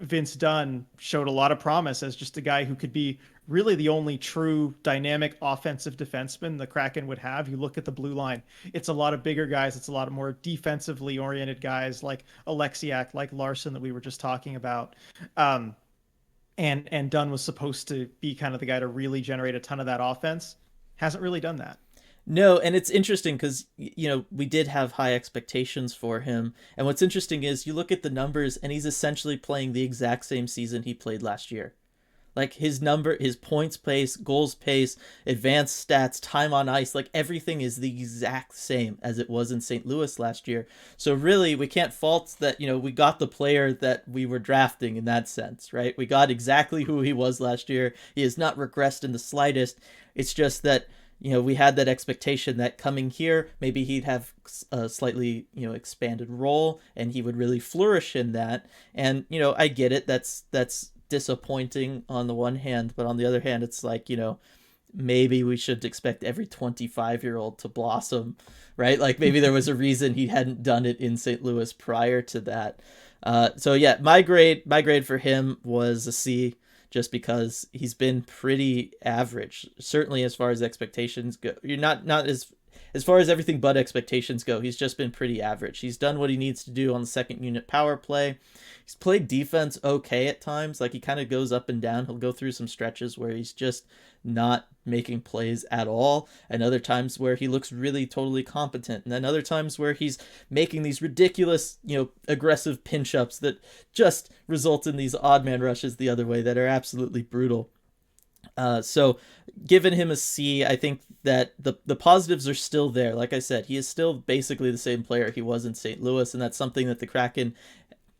Vince Dunn showed a lot of promise as just a guy who could be really the only true dynamic offensive defenseman the Kraken would have. You look at the blue line, it's a lot of bigger guys. It's a lot of more defensively oriented guys like Alexiak, like Larson that we were just talking about. And Dunn was supposed to be kind of the guy to really generate a ton of that offense. Hasn't really done that. No, and it's interesting because, we did have high expectations for him. And what's interesting is you look at the numbers and he's essentially playing the exact same season he played last year. Like his points pace, goals pace, advanced stats, time on ice, like everything is the exact same as it was in St. Louis last year. So really, we can't fault that, we got the player that we were drafting in that sense, right? We got exactly who he was last year. He has not regressed in the slightest. It's just that, we had that expectation that coming here, maybe he'd have a slightly, expanded role and he would really flourish in that. And, I get it. That's disappointing on the one hand, but on the other hand, it's like, maybe we should expect every 25-year-old to blossom, right? Like maybe there was a reason he hadn't done it in St. Louis prior to that. So yeah, my grade for him was a C, just because he's been pretty average, certainly as far as expectations go. You're not as far as everything but expectations go, he's just been pretty average. He's done what he needs to do on the second unit power play. He's played defense okay at times. Like he kind of goes up and down. He'll go through some stretches where he's just not making plays at all, and other times where he looks really totally competent, and then other times where he's making these ridiculous, aggressive pinch ups that just result in these odd man rushes the other way that are absolutely brutal. So giving him a C, I think that the positives are still there. Like I said, he is still basically the same player he was in St. Louis, and that's something that the Kraken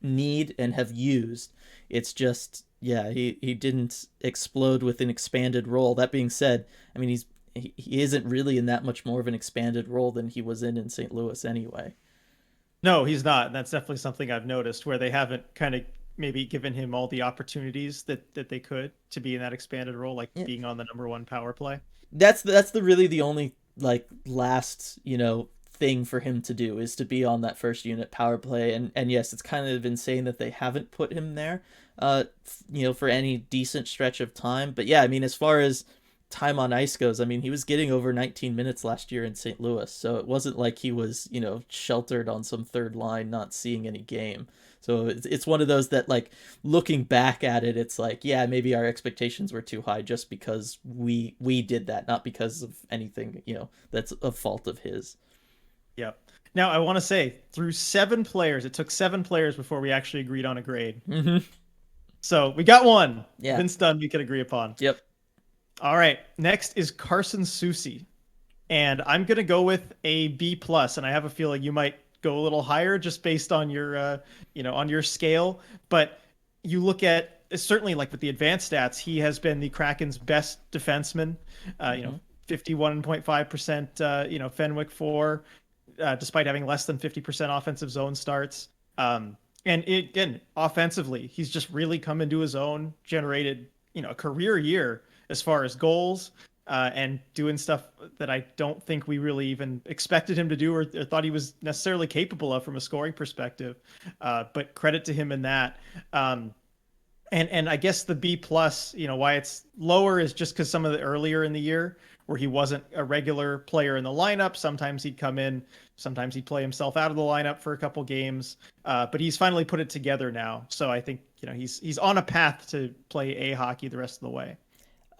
need and have used. It's just, he didn't explode with an expanded role. That being said, I mean, he isn't really in that much more of an expanded role than he was in St. Louis anyway. No, he's not. That's definitely something I've noticed where they haven't kind of maybe given him all the opportunities that they could to be in that expanded role, like Yeah. being on the number one power play. That's the really the only like last thing for him to do is to be on that first unit power play. And yes, it's kind of insane that they haven't put him there for any decent stretch of time. But yeah, I mean, as far as time on ice goes, I mean, he was getting over 19 minutes last year in St. Louis, so it wasn't like he was sheltered on some third line not seeing any game. So it's one of those that, like, looking back at it, it's like, yeah, maybe our expectations were too high just because we did that, not because of anything that's a fault of his. Yep. Now I want to say through 7 players, it took 7 players before we actually agreed on a grade. Mm-hmm. So we got one. Yeah. Vince Dunn we could agree upon. Yep. All right. Next is Carson Soucy. And I'm gonna go with a B plus, and I have a feeling you might go a little higher just based on your on your scale. But you look at certainly like with the advanced stats, he has been the Kraken's best defenseman. 51.5% Fenwick for, despite having less than 50% offensive zone starts. And again, offensively, he's just really come into his own, generated a career year as far as goals. And doing stuff that I don't think we really even expected him to do or thought he was necessarily capable of from a scoring perspective. But credit to him in that. And I guess the B plus, why it's lower is just because some of the earlier in the year where he wasn't a regular player in the lineup. Sometimes he'd come in, sometimes he'd play himself out of the lineup for a couple games. But he's finally put it together now. So I think, he's on a path to play A hockey the rest of the way.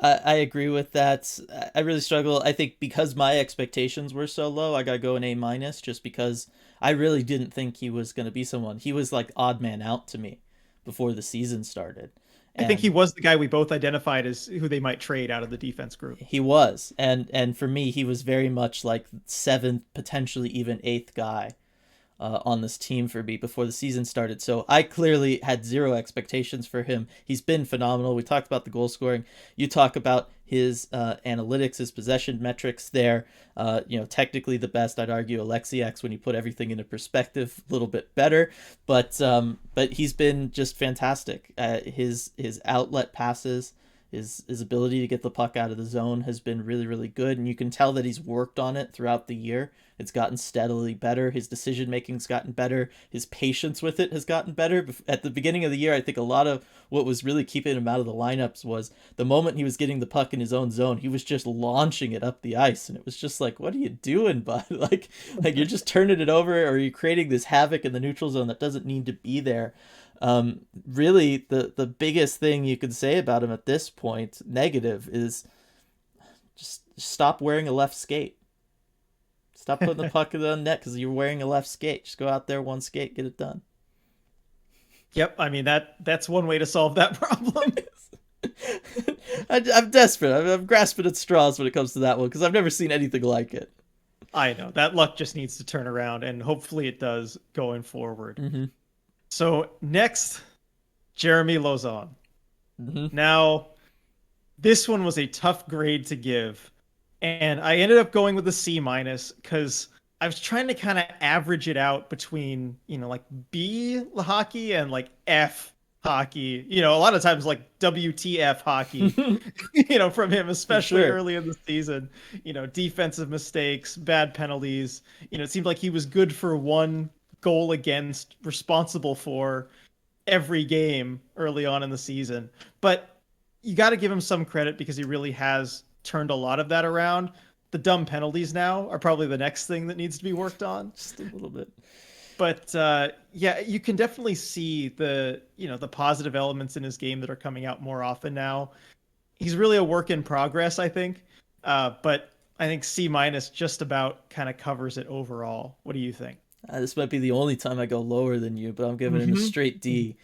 I agree with that. I really struggle. I think because my expectations were so low, I gotta go an A minus just because I really didn't think he was gonna be someone. He was like odd man out to me before the season started. I think he And was the guy we both identified as who they might trade out of the defense group. he was. And for me, he was very much like seventh, potentially even eighth guy on this team for me before the season started. So I clearly had zero expectations for him. He's been phenomenal. We talked about the goal scoring. You talk about his analytics, his possession metrics there. Technically the best, I'd argue, Alexiak's when you put everything into perspective, a little bit better. But he's been just fantastic. His outlet passes, his ability to get the puck out of the zone has been really, really good. And you can tell that he's worked on it throughout the year. It's gotten steadily better. His decision making's gotten better. His patience with it has gotten better. At the beginning of the year, I think a lot of what was really keeping him out of the lineups was the moment he was getting the puck in his own zone, he was just launching it up the ice. And it was just like, what are you doing, bud? like you're just turning it over, or you're creating this havoc in the neutral zone that doesn't need to be there. Really, the biggest thing you could say about him at this point, negative, is just stop wearing a left skate. Stop putting the puck in the net because you're wearing a left skate. Just go out there, one skate, get it done. Yep, I mean that's one way to solve that problem. I'm desperate. I'm grasping at straws when it comes to that one because I've never seen anything like it. I know that luck just needs to turn around, and hopefully it does going forward. Mm-hmm. So next, Jeremy Lauzon. Mm-hmm. Now, this one was a tough grade to give, and I ended up going with a C minus because I was trying to kind of average it out between, like B hockey and like F hockey. A lot of times like WTF hockey, from him, especially early in the season. Defensive mistakes, bad penalties. It seemed like he was good for one goal against, responsible for every game early on in the season. But you got to give him some credit because he really has turned a lot of that around. The dumb penalties now are probably the next thing that needs to be worked on. Just a little bit. But yeah, you can definitely see the positive elements in his game that are coming out more often now. He's really a work in progress, I think. But I think C minus just about kind of covers it overall. What do you think? This might be the only time I go lower than you, but I'm giving him a straight D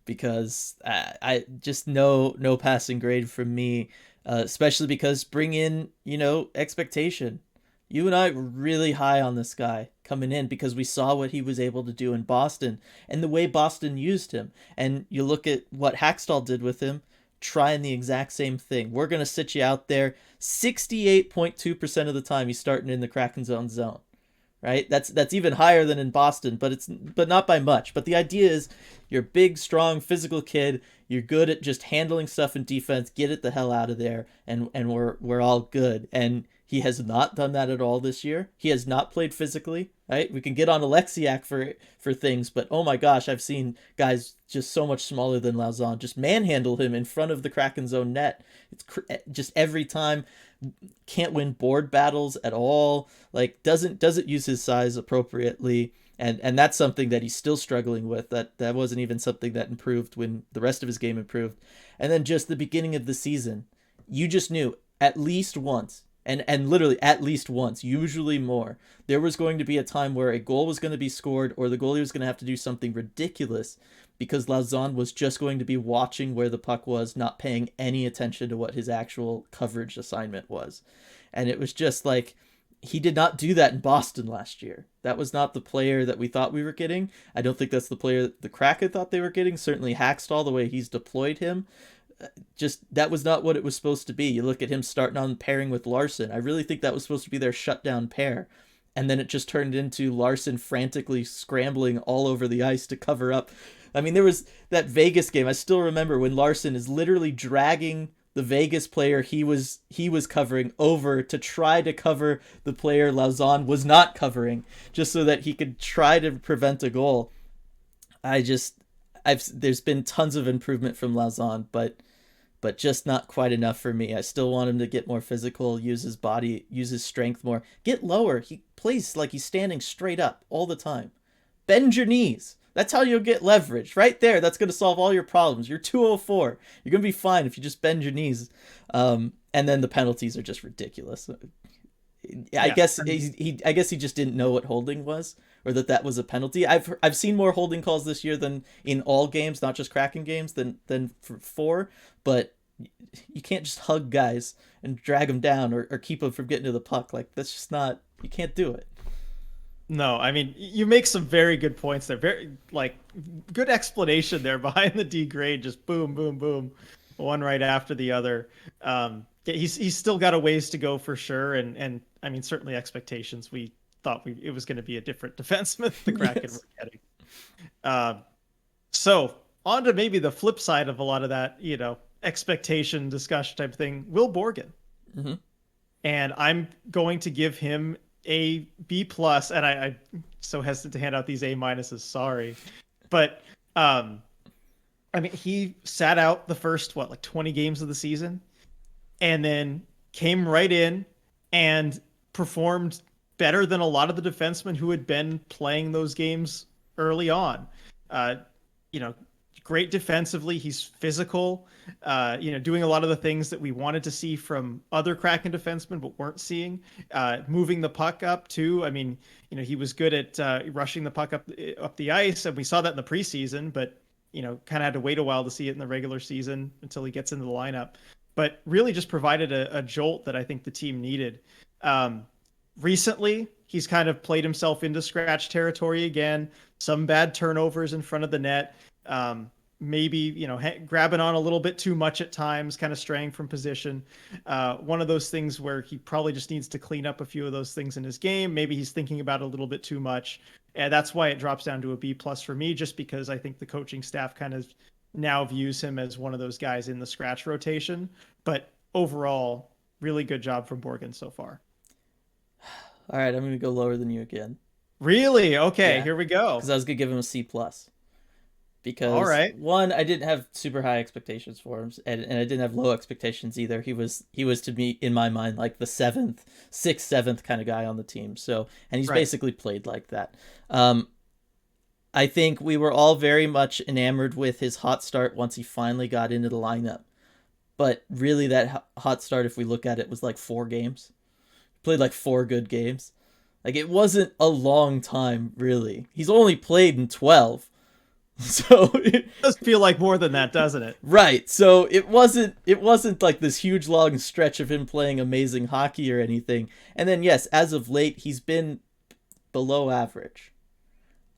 because I just no passing grade from me, especially because bring in expectation. You and I were really high on this guy coming in because we saw what he was able to do in Boston and the way Boston used him. And you look at what Hackstall did with him, trying the exact same thing. We're going to sit you out there 68.2% of the time he's starting in the Kraken's own zone. Right? That's even higher than in Boston, but not by much. But the idea is you're a big, strong, physical kid. You're good at just handling stuff in defense. Get it the hell out of there, and we're all good. And he has not done that at all this year. He has not played physically. Right? We can get on Alexiak for things, but oh my gosh, I've seen guys just so much smaller than Lauzon just manhandle him in front of the Kraken's own net. It's just every time. Can't win board battles at all. Like doesn't use his size appropriately, and that's something that he's still struggling with. That wasn't even something that improved when the rest of his game improved. And then just the beginning of the season, you just knew at least once, and literally at least once, usually more, there was going to be a time where a goal was going to be scored or the goalie was going to have to do something ridiculous because Lauzon was just going to be watching where the puck was, not paying any attention to what his actual coverage assignment was. And it was just like, he did not do that in Boston last year. That was not the player that we thought we were getting. I don't think that's the player the Kraken thought they were getting. Certainly Hackstall, the way he's deployed him, just that was not what it was supposed to be. You look at him starting on pairing with Larson. I really think that was supposed to be their shutdown pair. And then it just turned into Larson frantically scrambling all over the ice to cover up. I mean, there was that Vegas game. I still remember when Larson is literally dragging the Vegas player he was covering over to try to cover the player Lauzon was not covering, just so that he could try to prevent a goal. There's been tons of improvement from Lauzon, but just not quite enough for me. I still want him to get more physical, use his body, use his strength more, get lower. He plays like he's standing straight up all the time. Bend your knees. That's how you'll get leverage. Right there, that's going to solve all your problems. You're 204. You're going to be fine if you just bend your knees. And then the penalties are just ridiculous. I guess he just didn't know what holding was, or that was a penalty. I've seen more holding calls this year than in all games, not just Kraken games, than for, but you can't just hug guys and drag them down or keep them from getting to the puck. Like, that's just not, you can't do it. No, I mean, you make some very good points there. Very, like, good explanation there behind the D grade. Just boom, boom, boom, one right after the other. He's still got a ways to go for sure. And I mean, certainly expectations. We thought it was going to be a different defenseman the Kraken Yes. were getting. So on to maybe the flip side of a lot of that, expectation discussion type thing. Will Borgen. Mm-hmm. And I'm going to give him a B plus, and I'm so hesitant to hand out these A minuses. Sorry, but I mean, he sat out the first 20 games of the season, and then came right in and performed better than a lot of the defensemen who had been playing those games early on. Great defensively. He's physical, doing a lot of the things that we wanted to see from other Kraken defensemen, but weren't seeing, moving the puck up too. I mean, he was good at rushing the puck up the ice, and we saw that in the preseason, but, kind of had to wait a while to see it in the regular season until he gets into the lineup, but really just provided a jolt that I think the team needed. Recently, he's kind of played himself into scratch territory again, some bad turnovers in front of the net. Maybe, grabbing on a little bit too much at times, kind of straying from position. One of those things where he probably just needs to clean up a few of those things in his game. Maybe he's thinking about it a little bit too much. And that's why it drops down to a B plus for me, just because I think the coaching staff kind of now views him as one of those guys in the scratch rotation. But overall, really good job from Borgen so far. All right, I'm going to go lower than you again. Really? Okay, Yeah. Here we go. Because I was going to give him a C plus. Because all right. One, I didn't have super high expectations for him, and I didn't have low expectations either. He was to me, in my mind, like the sixth, seventh kind of guy on the team. So, and he's basically played like that. I think we were all very much enamored with his hot start once he finally got into the lineup. But really, that hot start, if we look at it, was like 4 games. He played like 4 good games. Like, it wasn't a long time, really. He's only played in 12. So it does feel like more than that, doesn't it? Right. So it wasn't like this huge long stretch of him playing amazing hockey or anything. And then yes, as of late, he's been below average.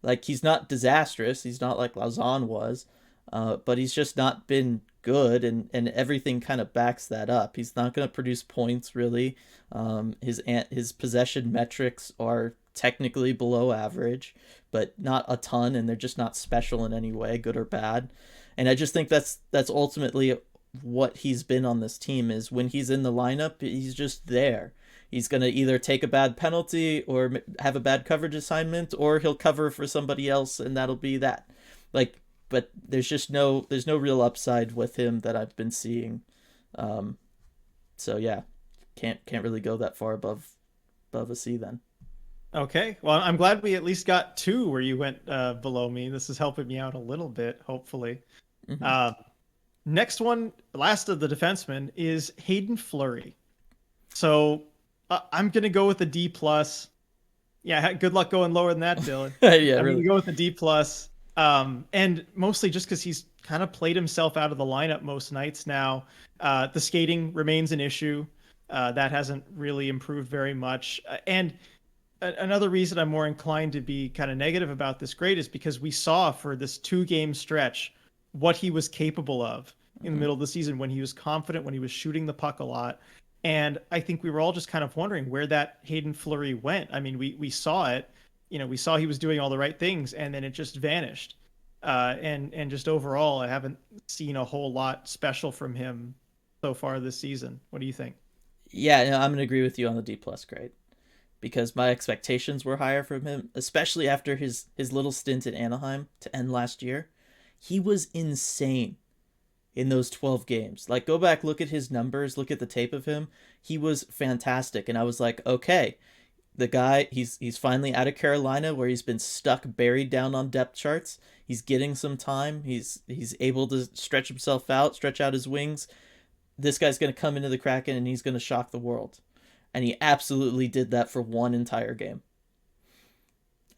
Like, he's not disastrous. He's not like Lauzon was, but he's just not been good, and everything kind of backs that up. He's not going to produce points really. His possession metrics are technically below average, but not a ton, and they're just not special in any way, good or bad. And I just think that's ultimately what he's been on this team, is when he's in the lineup, he's just there. He's going to either take a bad penalty or have a bad coverage assignment, or he'll cover for somebody else, and that'll be that. Like, but there's no real upside with him that I've been seeing. So yeah, can't really go that far above a C then. Okay. Well, I'm glad we at least got two where you went below me. This is helping me out a little bit, hopefully. Mm-hmm. Next one, last of the defensemen, is Hayden Fleury. So I'm gonna go with a D plus. Yeah, good luck going lower than that, Dylan. Yeah, I'm really. gonna go with a D plus. And mostly just because he's kind of played himself out of the lineup most nights now. The skating remains an issue. That hasn't really improved very much. And another reason I'm more inclined to be kind of negative about this grade is because we saw for this 2-game stretch what he was capable of in the Mm-hmm. middle of the season, when he was confident, when he was shooting the puck a lot. And I think we were all just kind of wondering where that Hayden Fleury went. I mean, we saw it, we saw he was doing all the right things, and then it just vanished. And just overall, I haven't seen a whole lot special from him so far this season. What do you think? Yeah, no, I'm gonna agree with you on the D plus grade, because my expectations were higher from him, especially after his little stint in Anaheim to end last year. He was insane in those 12 games. Like, go back, look at his numbers, look at the tape of him. He was fantastic, and I was like, okay, the guy, he's finally out of Carolina, where he's been stuck buried down on depth charts. He's getting some time. He's able to stretch himself out, stretch out his wings. This guy's going to come into the Kraken and he's going to shock the world. And he absolutely did that for one entire game.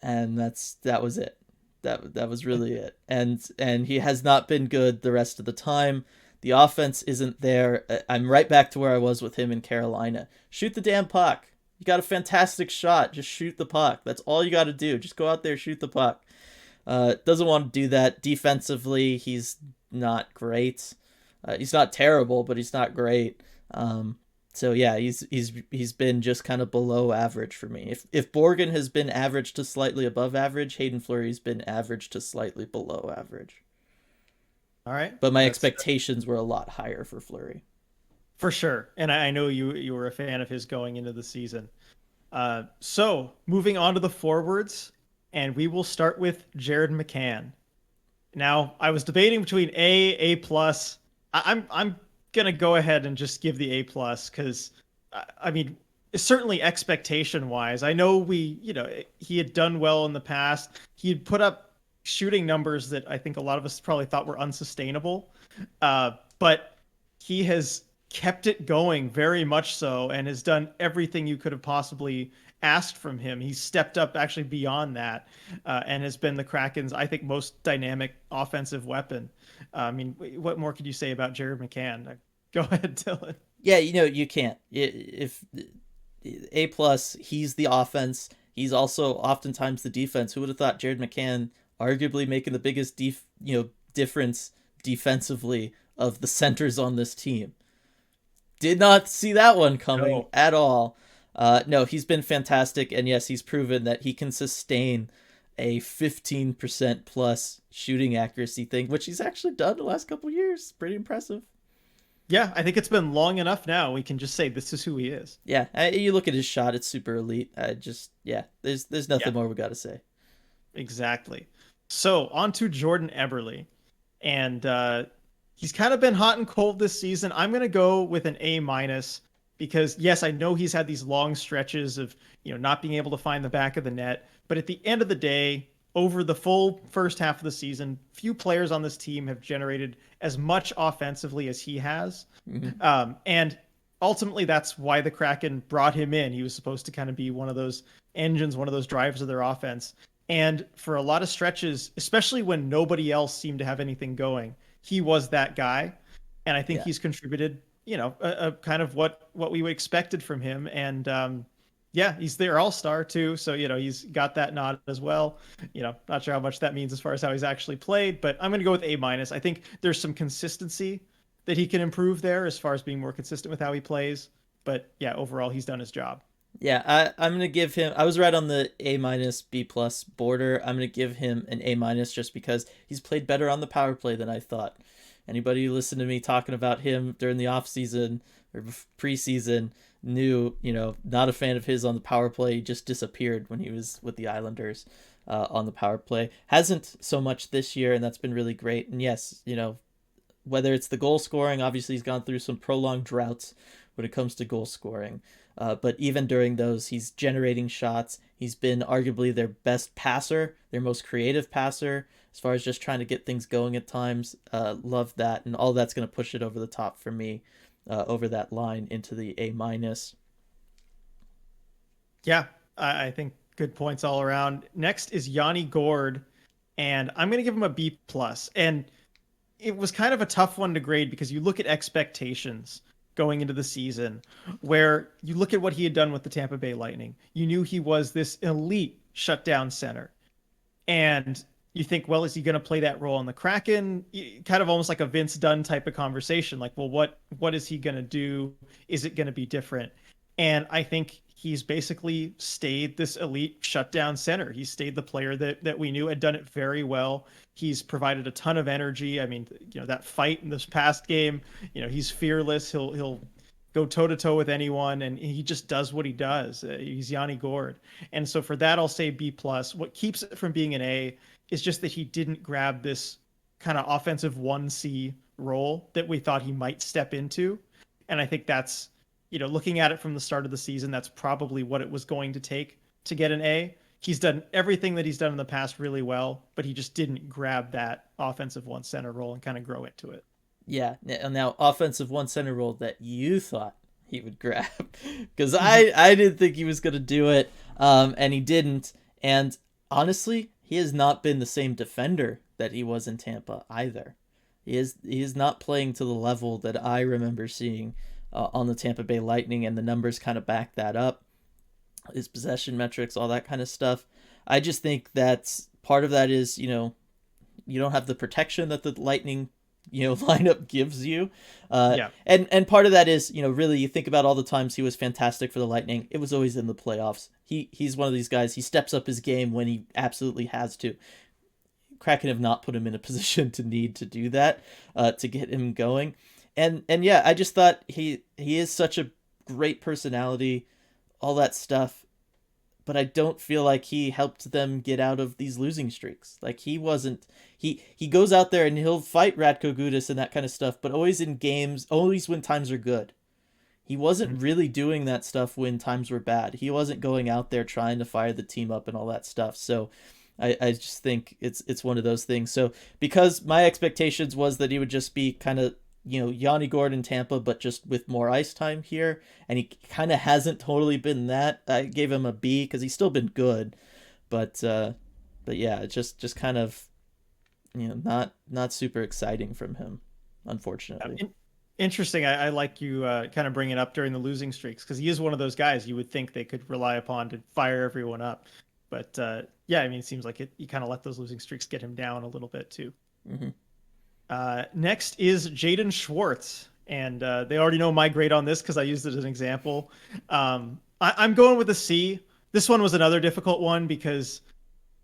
And that was it. That was really it. And he has not been good the rest of the time. The offense isn't there. I'm right back to where I was with him in Carolina. Shoot the damn puck. You got a fantastic shot. Just shoot the puck. That's all you got to do. Just go out there, shoot the puck. Doesn't want to do that. Defensively, he's not great. He's not terrible, but he's not great. So yeah, he's been just kind of below average for me. If Borgen has been average to slightly above average, Hayden Fleury's been average to slightly below average. All right. But my That's expectations were a lot higher for Fleury. for sure. And I know you were a fan of his going into the season. So moving on to the forwards, and we will start with Jared McCann. Now, I was debating between A plus. I'm gonna go ahead and just give the A plus, because I mean, certainly expectation wise, I know he had done well in the past. He had put up shooting numbers that I think a lot of us probably thought were unsustainable, but he has kept it going very much so, and has done everything you could have possibly asked from him. He's stepped up actually beyond that, and has been the Kraken's, I think, most dynamic offensive weapon. I mean, what more could you say about Jared McCann? Go ahead, Dylan. Yeah, you can't. If A plus, he's the offense. He's also oftentimes the defense. Who would have thought Jared McCann, arguably making the biggest difference defensively of the centers on this team? Did not see that one coming No. at all. No, he's been fantastic, and yes, he's proven that he can sustain a 15% plus shooting accuracy thing, which he's actually done the last couple years. Pretty impressive. Yeah, I think it's been long enough now. We can just say this is who he is. Yeah, you look at his shot; it's super elite. Yeah, there's nothing Yeah, more we got to say. exactly. So on to Jordan Eberle, and he's kind of been hot and cold this season. I'm gonna go with an A minus, because yes, I know he's had these long stretches of not being able to find the back of the net, but at the end of the day, over the full first half of the season, few players on this team have generated as much offensively as he has. Mm-hmm. And ultimately, that's why the Kraken brought him in. He was supposed to kind of be one of those engines, one of those drivers of their offense. And for a lot of stretches, especially when nobody else seemed to have anything going, he was that guy. And I think Yeah. he's contributed, a kind of what we expected from him. And yeah, he's their all-star too. So, he's got that nod as well. Not sure how much that means as far as how he's actually played, but I'm going to go with A minus. I think there's some consistency that he can improve there as far as being more consistent with how he plays. But yeah, overall, he's done his job. Yeah, I'm gonna give him. I was right on the A minus B plus border. I'm gonna give him an A minus just because he's played better on the power play than I thought. Anybody who listened to me talking about him during the off season or preseason knew, not a fan of his on the power play. He just disappeared when he was with the Islanders on the power play. Hasn't so much this year, and that's been really great. And yes, whether it's the goal scoring, obviously he's gone through some prolonged droughts when it comes to goal scoring. But even during those, he's generating shots. He's been arguably their best passer, their most creative passer, as far as just trying to get things going at times. Love that, and all that's going to push it over the top for me, over that line into the A minus. Yeah, I think good points all around. Next is Yanni Gord, and I'm going to give him a B plus. And it was kind of a tough one to grade because you look at expectations going into the season, where you look at what he had done with the Tampa Bay Lightning. You knew he was this elite shutdown center. And you think, well, is he going to play that role on the Kraken? Kind of almost like a Vince Dunn type of conversation. Like, well, what is he going to do? Is it going to be different? And I think he's basically stayed this elite shutdown center. He stayed the player that we knew, had done it very well. He's provided a ton of energy. I mean, that fight in this past game, he's fearless. He'll go toe to toe with anyone, and he just does what he does. He's Yanni Gord. And so for that, I'll say B plus. What keeps it from being an A is just that he didn't grab this kind of offensive 1C role that we thought he might step into. And I think that's, looking at it from the start of the season, that's probably what it was going to take to get an A. He's done everything that he's done in the past really well, but he just didn't grab that offensive one center role and kind of grow into it. Yeah, now offensive one center role that you thought he would grab, because I didn't think he was gonna do it, and he didn't. And honestly, he has not been the same defender that he was in Tampa either. He is not playing to the level that I remember seeing on the Tampa Bay Lightning, and the numbers kind of back that up. His possession metrics, all that kind of stuff. I just think that part of that is, you don't have the protection that the Lightning lineup gives you. Yeah. And part of that is, really you think about all the times he was fantastic for the Lightning. It was always in the playoffs. He's one of these guys. He steps up his game when he absolutely has to. Kraken have not put him in a position to need to do that, to get him going. And yeah, I just thought he is such a great personality, all that stuff. But I don't feel like he helped them get out of these losing streaks. Like he wasn't. He goes out there and he'll fight Radko Gudas and that kind of stuff, but always in games, always when times are good. He wasn't really doing that stuff when times were bad. He wasn't going out there trying to fire the team up and all that stuff. So I just think it's one of those things. So because my expectations was that he would just be kind of, Yanni Gord in Tampa, but just with more ice time here, and he kind of hasn't totally been that. I gave him a B because he's still been good, but yeah, it's just kind of, not super exciting from him, unfortunately. Interesting. I like you kind of bring it up during the losing streaks, because he is one of those guys you would think they could rely upon to fire everyone up. But yeah, I mean, it seems like you kind of let those losing streaks get him down a little bit too. Mm-hmm. Next is Jaden Schwartz, and they already know my grade on this because I used it as an example. I'm going with a C. This one was another difficult one because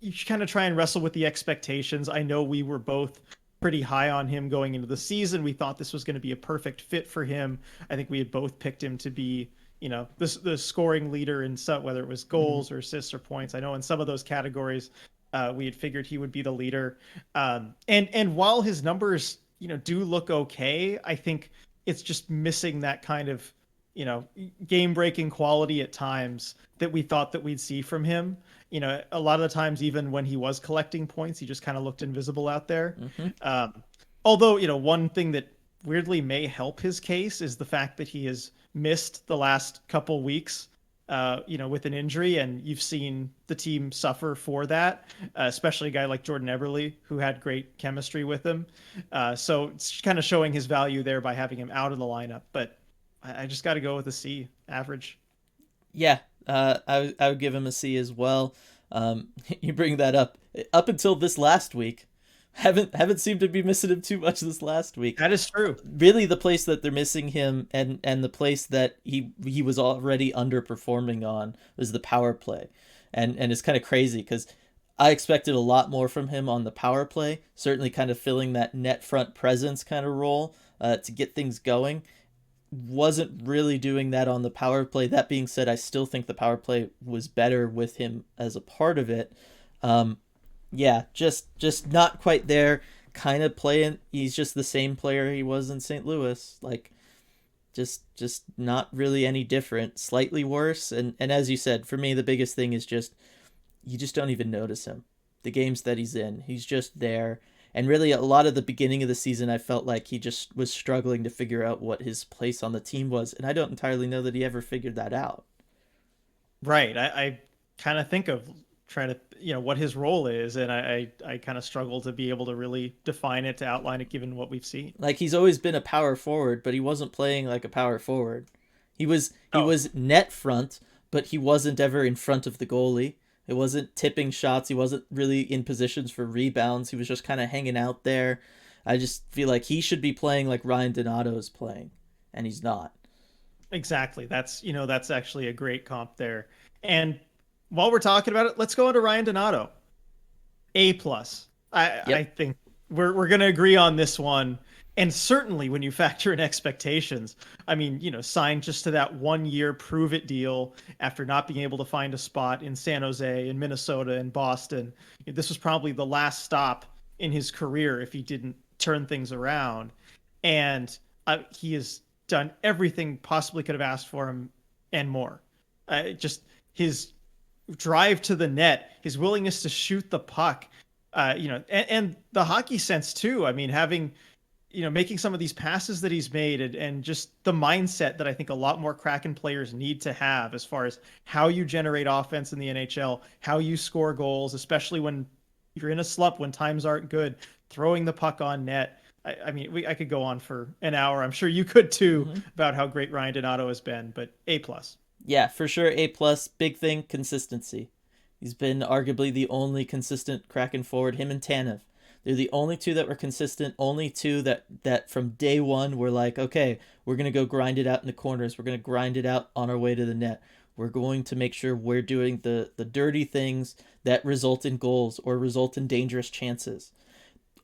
you kind of try and wrestle with the expectations. I know we were both pretty high on him going into the season. We thought this was going to be a perfect fit for him. I think we had both picked him to be, the scoring leader in some, whether it was goals or assists or points. I know in some of those categories, we had figured he would be the leader. And while his numbers, do look okay, I think it's just missing that kind of, game-breaking quality at times that we thought that we'd see from him. A lot of the times, even when he was collecting points, he just kind of looked invisible out there. Although, one thing that weirdly may help his case is the fact that he has missed the last couple weeks, with an injury, and you've seen the team suffer for that, especially a guy like Jordan Eberle, who had great chemistry with him. So it's kind of showing his value there by having him out of the lineup. But I just got to go with a C, average. Yeah, I would give him a C as well. You bring that up. Up until this last week, haven't seemed to be missing him too much this last week. That is true. Really, the place that they're missing him, and the place that he was already underperforming on, was the power play, and it's kind of crazy because I expected a lot more from him on the power play. Certainly, kind of filling that net front presence kind of role to get things going. Wasn't really doing that on the power play. That being said, I still think the power play was better with him as a part of it. Yeah, just not quite there. Kind of playing. He's just the same player he was in St. Louis. Like, just not really any different. Slightly worse. And as you said, for me, the biggest thing is just you just don't even notice him. The games that he's in, he's just there. And really, a lot of the beginning of the season, I felt like he just was struggling to figure out what his place on the team was. And I don't entirely know that he ever figured that out. Right. I kind of think of trying to, what his role is. And I kind of struggle to be able to really define it, to outline it, given what we've seen. Like, he's always been a power forward, but he wasn't playing like a power forward. He was net front, but he wasn't ever in front of the goalie. It wasn't tipping shots. He wasn't really in positions for rebounds. He was just kind of hanging out there. I just feel like he should be playing like Ryan Donato is playing, and he's not. Exactly. That's actually a great comp there. And while we're talking about it, let's go into Ryan Donato. A+. I think we're going to agree on this one. And certainly when you factor in expectations, I mean, signed just to that 1 year prove it deal after not being able to find a spot in San Jose, in Minnesota, and Boston. This was probably the last stop in his career if he didn't turn things around. And he has done everything possibly could have asked for him and more. Just his drive to the net, his willingness to shoot the puck, and the hockey sense too. I mean, making some of these passes that he's made, and just the mindset that I think a lot more Kraken players need to have as far as how you generate offense in the NHL, how you score goals, especially when you're in a slump, when times aren't good, throwing the puck on net. I mean, I could go on for an hour. I'm sure you could too, about how great Ryan Donato has been, but A+. Yeah, for sure. A+. Big thing, consistency. He's been arguably the only consistent Kraken forward, him and Tanev. They're the only two that were consistent, only two that from day one were like, okay, we're going to go grind it out in the corners. We're going to grind it out on our way to the net. We're going to make sure we're doing the dirty things that result in goals or result in dangerous chances.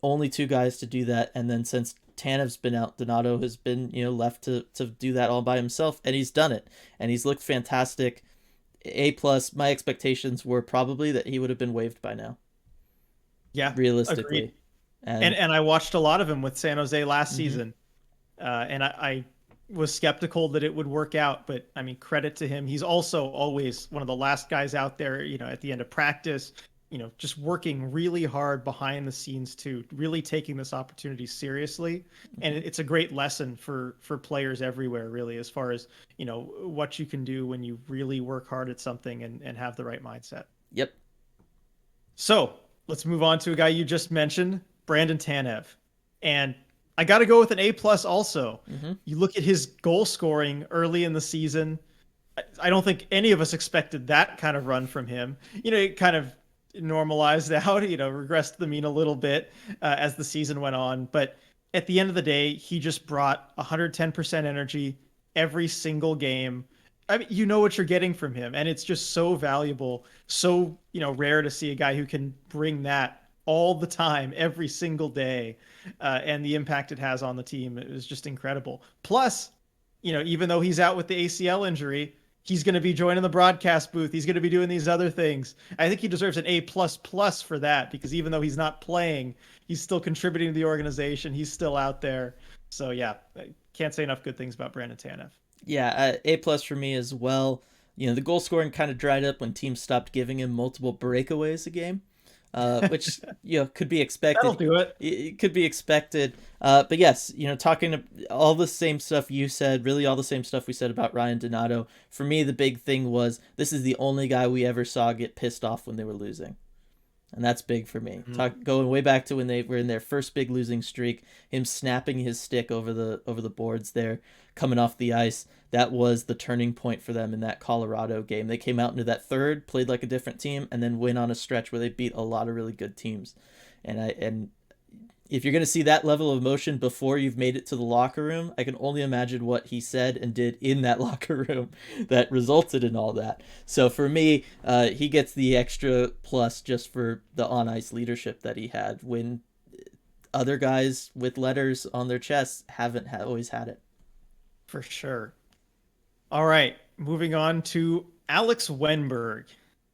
Only two guys to do that. And then since Tanev's been out, Donato has been, left to do that all by himself. And he's done it. And he's looked fantastic. A+. My expectations were probably that he would have been waived by now. Yeah, realistically. And I watched a lot of him with San Jose last season, and I was skeptical that it would work out. But I mean, credit to him. He's also always one of the last guys out there, at the end of practice, just working really hard behind the scenes too, really taking this opportunity seriously. And it's a great lesson for players everywhere, really, as far as, what you can do when you really work hard at something and have the right mindset. Yep. So let's move on to a guy you just mentioned, Brandon Tanev. And I got to go with an A+ also. You look at his goal scoring early in the season. I don't think any of us expected that kind of run from him. It kind of normalized out, regressed to the mean a little bit as the season went on. But at the end of the day, he just brought 110% energy every single game. I mean, you know what you're getting from him, and it's just so valuable, so, rare to see a guy who can bring that all the time, every single day, and the impact it has on the team is just incredible. Plus, even though he's out with the ACL injury, he's going to be joining the broadcast booth. He's going to be doing these other things. I think he deserves an A++ for that, because even though he's not playing, he's still contributing to the organization. He's still out there. So yeah, I can't say enough good things about Brandon Tanev. Yeah, A+ for me as well. The goal scoring kind of dried up when teams stopped giving him multiple breakaways a game, which could be expected. That'll do it. It could be expected. But yes, talking to all the same stuff you said, really all the same stuff we said about Ryan Donato. For me, the big thing was this is the only guy we ever saw get pissed off when they were losing. And that's big for me. Going way back to when they were in their first big losing streak, him snapping his stick over the boards there, coming off the ice. That was the turning point for them in that Colorado game. They came out into that third, played like a different team, and then went on a stretch where they beat a lot of really good teams. And if you're going to see that level of emotion before you've made it to the locker room, I can only imagine what he said and did in that locker room that resulted in all that. So for me, he gets the extra plus just for the on ice leadership that he had when other guys with letters on their chests haven't always had it. For sure. All right, moving on to Alex Wenberg.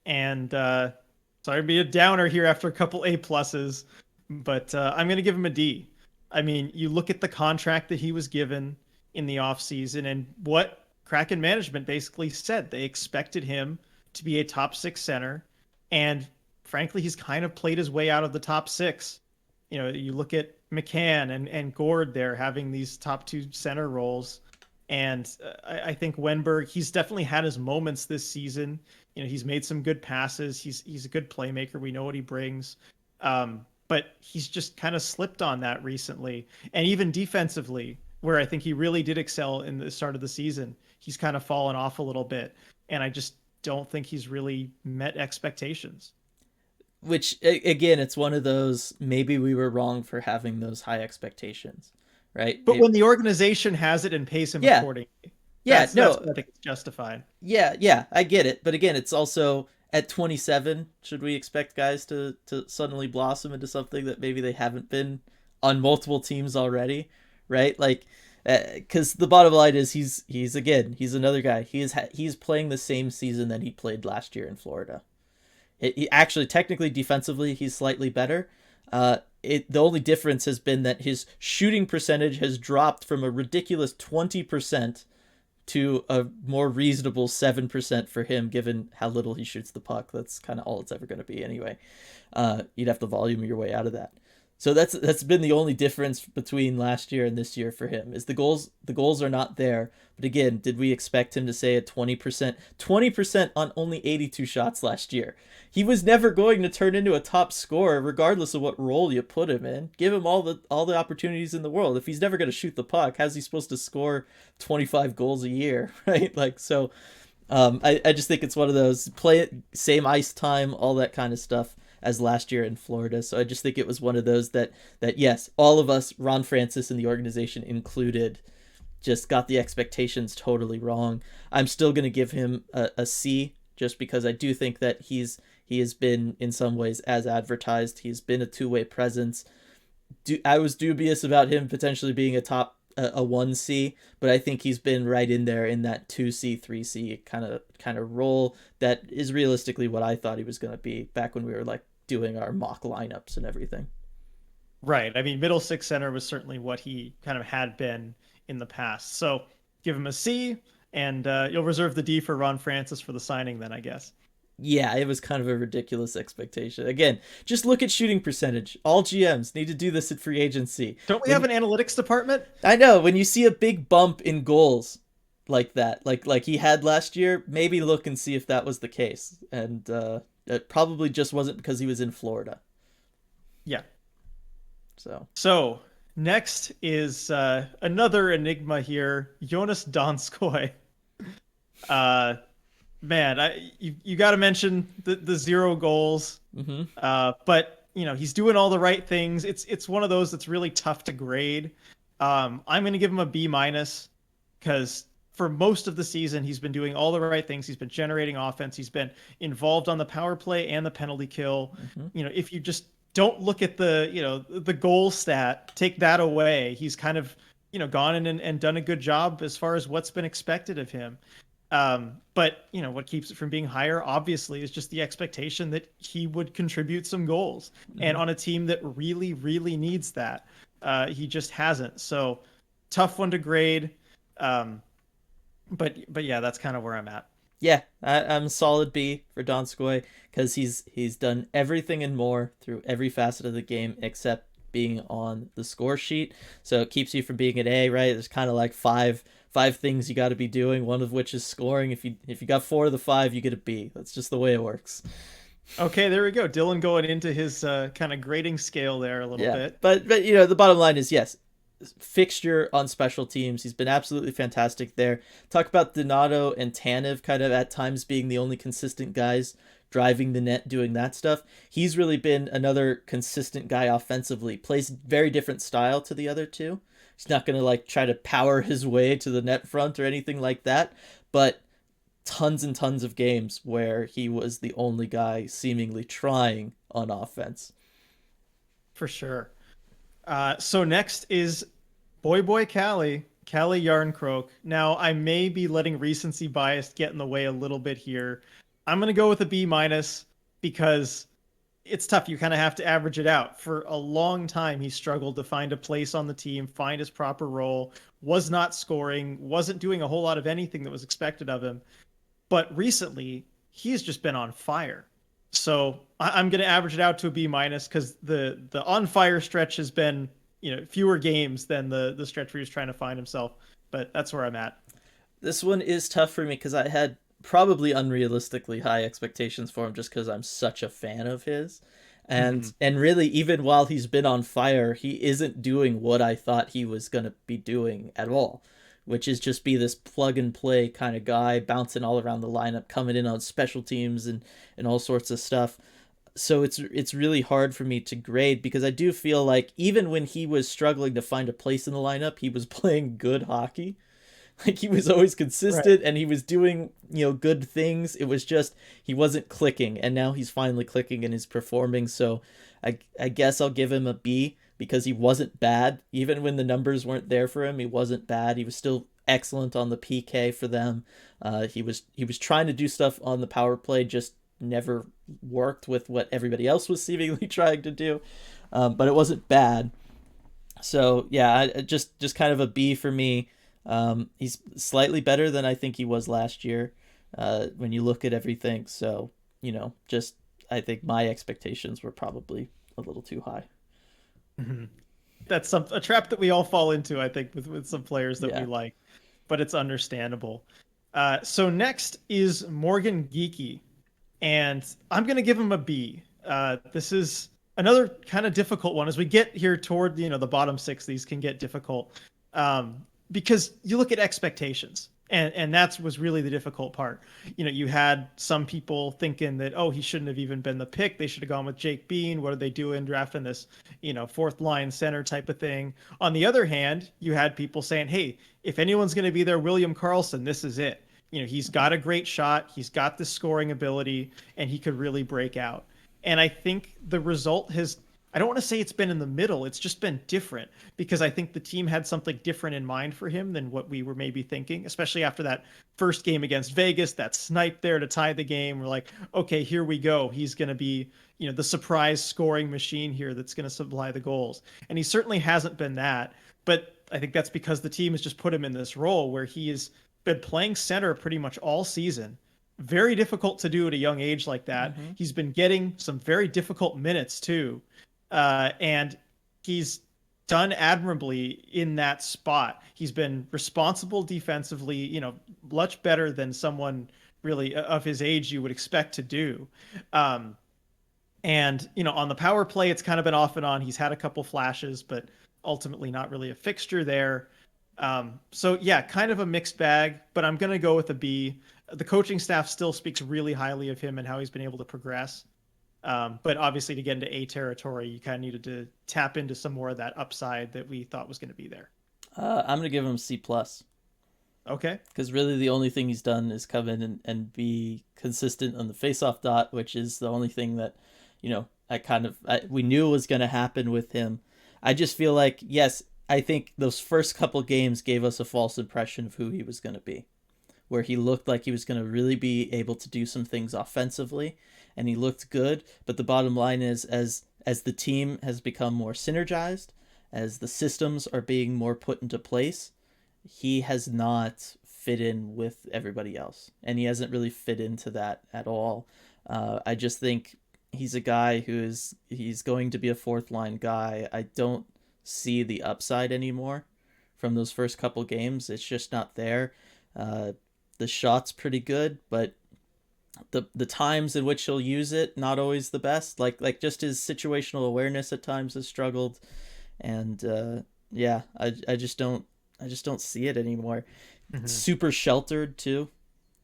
And sorry to be a downer here after a couple A pluses, but I'm going to give him a D. I mean, you look at the contract that he was given in the offseason and what Kraken management basically said. They expected him to be a top six center. And frankly, he's kind of played his way out of the top six. You know, you look at McCann and Gord there having these top two center roles. And I think Wenberg, he's definitely had his moments this season. You know, he's made some good passes. He's a good playmaker. We know what he brings. But he's just kind of slipped on that recently. And even defensively, where I think he really did excel in the start of the season, he's kind of fallen off a little bit. And I just don't think he's really met expectations. Which, again, it's one of those, maybe we were wrong for having those high expectations, right? But when the organization has it and pays him yeah, accordingly, that's I think it's justified. Yeah, I get it. But again, it's also at 27, should we expect guys to suddenly blossom into something that maybe they haven't been on multiple teams already, right? Like, because the bottom line is he's another guy. He's playing the same season that he played last year in Florida. He actually, technically, defensively, he's slightly better. The only difference has been that his shooting percentage has dropped from a ridiculous 20% to a more reasonable 7% for him, given how little he shoots the puck. That's kind of all it's ever going to be anyway. You'd have to volume your way out of that. So that's been the only difference between last year and this year for him, is the goals are not there. But again, did we expect him to say a 20% on only 82 shots last year? He was never going to turn into a top scorer regardless of what role you put him in. Give him all the opportunities in the world. If he's never going to shoot the puck, how's he supposed to score 25 goals a year, right? Like, so I just think it's one of those play it, same ice time, all that kind of stuff as last year in Florida. So I just think it was one of those that yes, all of us, Ron Francis and the organization included, just got the expectations totally wrong. I'm still going to give him a C, just because I do think that he has been in some ways as advertised. He's been a two-way presence. I was dubious about him potentially being a 1C, but I think he's been right in there in that 2C, 3C kind of role that is realistically what I thought he was going to be back when we were like doing our mock lineups and everything. Right. I mean, middle six center was certainly what he kind of had been in the past. So give him a C, and you'll reserve the D for Ron Francis for the signing then, I guess. Yeah, it was kind of a ridiculous expectation. Again, just look at shooting percentage. All GMs need to do this at free agency. Don't we have an analytics department? I know. When you see a big bump in goals like that, like he had last year, maybe look and see if that was the case. And it probably just wasn't because he was in Florida. Yeah. So next is another enigma here, Jonas Donskoy. Man, you got to mention the 0 goals. Mm-hmm. But you know, he's doing all the right things. It's one of those that's really tough to grade. I'm going to give him a B- because for most of the season he's been doing all the right things. He's been generating offense. He's been involved on the power play and the penalty kill. Mm-hmm. You know, if you just don't look at the goal stat, take that away, he's kind of, gone in and done a good job as far as what's been expected of him. But what keeps it from being higher, obviously, is just the expectation that he would contribute some goals. Mm-hmm. And on a team that really, really needs that, he just hasn't. So tough one to grade. But yeah, that's kind of where I'm at. Yeah, I'm solid B for Donskoy, because he's done everything and more through every facet of the game except being on the score sheet. So it keeps you from being an A, right? There's kind of like five things you got to be doing, one of which is scoring. If you got 4 of the 5, you get a B. That's just the way it works. Okay, there we go. Dylan going into his kind of grading scale there a little bit. But the bottom line is, yes, fixture on special teams. He's been absolutely fantastic there. Talk about Donato and Tanev kind of at times being the only consistent guys driving the net, doing that stuff. He's really been another consistent guy offensively. Plays very different style to the other two. He's not going to like try to power his way to the net front or anything like that, but tons and tons of games where he was the only guy seemingly trying on offense. For sure. So next is Boy Callie Yarncroke. Now, I may be letting recency bias get in the way a little bit here. I'm going to go with a B minus because it's tough. You kind of have to average it out. For a long time, he struggled to find a place on the team, find his proper role, was not scoring, wasn't doing a whole lot of anything that was expected of him. But recently, he's just been on fire. So I'm going to average it out to a B minus because the on fire stretch has been, fewer games than the stretch where he was trying to find himself. But that's where I'm at. This one is tough for me because I had probably unrealistically high expectations for him just because I'm such a fan of his. And really, even while he's been on fire, he isn't doing what I thought he was going to be doing at all, which is just be this plug and play kind of guy, bouncing all around the lineup, coming in on special teams and all sorts of stuff. So it's really hard for me to grade because I do feel like even when he was struggling to find a place in the lineup, he was playing good hockey. Like he was always consistent, right, and he was doing, good things. It was just he wasn't clicking, and now he's finally clicking and he's performing. So I guess I'll give him a B because he wasn't bad. Even when the numbers weren't there for him, he wasn't bad. He was still excellent on the PK for them. He was trying to do stuff on the power play, just never worked with what everybody else was seemingly trying to do. But it wasn't bad. So yeah, just kind of a B for me. He's slightly better than I think he was last year when you look at everything. So, I think my expectations were probably a little too high. Mm-hmm. That's a trap that we all fall into, I think, with some players that we like, but it's understandable. So next is Morgan Geekie, and I'm going to give him a B. This is another kind of difficult one. As we get here toward, the bottom six, these can get difficult. Because you look at expectations, and that was really the difficult part. You had some people thinking that, he shouldn't have even been the pick. They should have gone with Jake Bean. What are they doing drafting this, fourth line center type of thing? On the other hand, you had people saying, hey, if anyone's going to be there, William Karlsson, this is it. He's got a great shot. He's got the scoring ability, and he could really break out. And I think the result has, I don't want to say it's been in the middle. It's just been different because I think the team had something different in mind for him than what we were maybe thinking, especially after that first game against Vegas, that snipe there to tie the game. We're like, okay, here we go. He's going to be, the surprise scoring machine here that's going to supply the goals. And he certainly hasn't been that. But I think that's because the team has just put him in this role where he has been playing center pretty much all season. Very difficult to do at a young age like that. Mm-hmm. He's been getting some very difficult minutes too. And he's done admirably in that spot. He's been responsible defensively, much better than someone really of his age you would expect to do. And, on the power play, it's kind of been off and on. He's had a couple flashes, but ultimately not really a fixture there. So yeah, kind of a mixed bag, but I'm going to go with a B. The coaching staff still speaks really highly of him and how he's been able to progress. But obviously to get into A territory, you kind of needed to tap into some more of that upside that we thought was going to be there. I'm going to give him C+. Okay. Because really the only thing he's done is come in and be consistent on the faceoff dot, which is the only thing that, we knew was going to happen with him. I just feel like, yes, I think those first couple games gave us a false impression of who he was going to be, where he looked like he was going to really be able to do some things offensively, and he looked good. But the bottom line is, as the team has become more synergized, as the systems are being more put into place, he has not fit in with everybody else, and he hasn't really fit into that at all. I just think he's a guy he's going to be a fourth line guy. I don't see the upside anymore from those first couple games. It's just not there. The shot's pretty good, but the times in which he'll use it, not always the best. Like just his situational awareness at times has struggled, and Yeah, I just don't see it anymore. Hmm. Super sheltered too.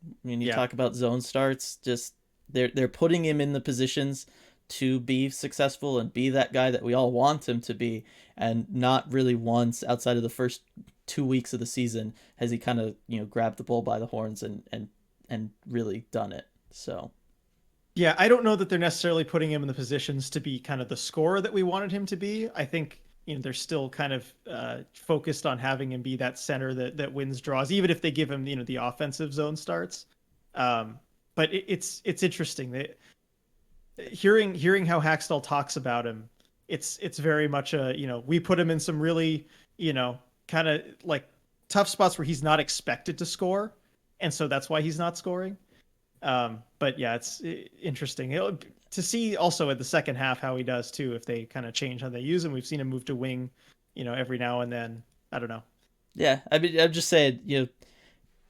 I mean, you Yeah. talk about zone starts, just they're putting him in the positions to be successful and be that guy that we all want him to be, and not really once outside of the first 2 weeks of the season has he kind of grabbed the bull by the horns and really done it. So Yeah, I don't know that they're necessarily putting him in the positions to be kind of the scorer that we wanted him to be. I think they're still kind of focused on having him be that center that wins draws, even if they give him the offensive zone starts. Um, but it's interesting that hearing how Hackstall talks about him, it's very much a we put him in some really kind of like tough spots where he's not expected to score, and so that's why he's not scoring. But yeah, it's interesting to see also at the second half how he does too. If they kind of change how they use him, we've seen him move to wing, every now and then. I don't know. yeah, I mean, I'm just saying,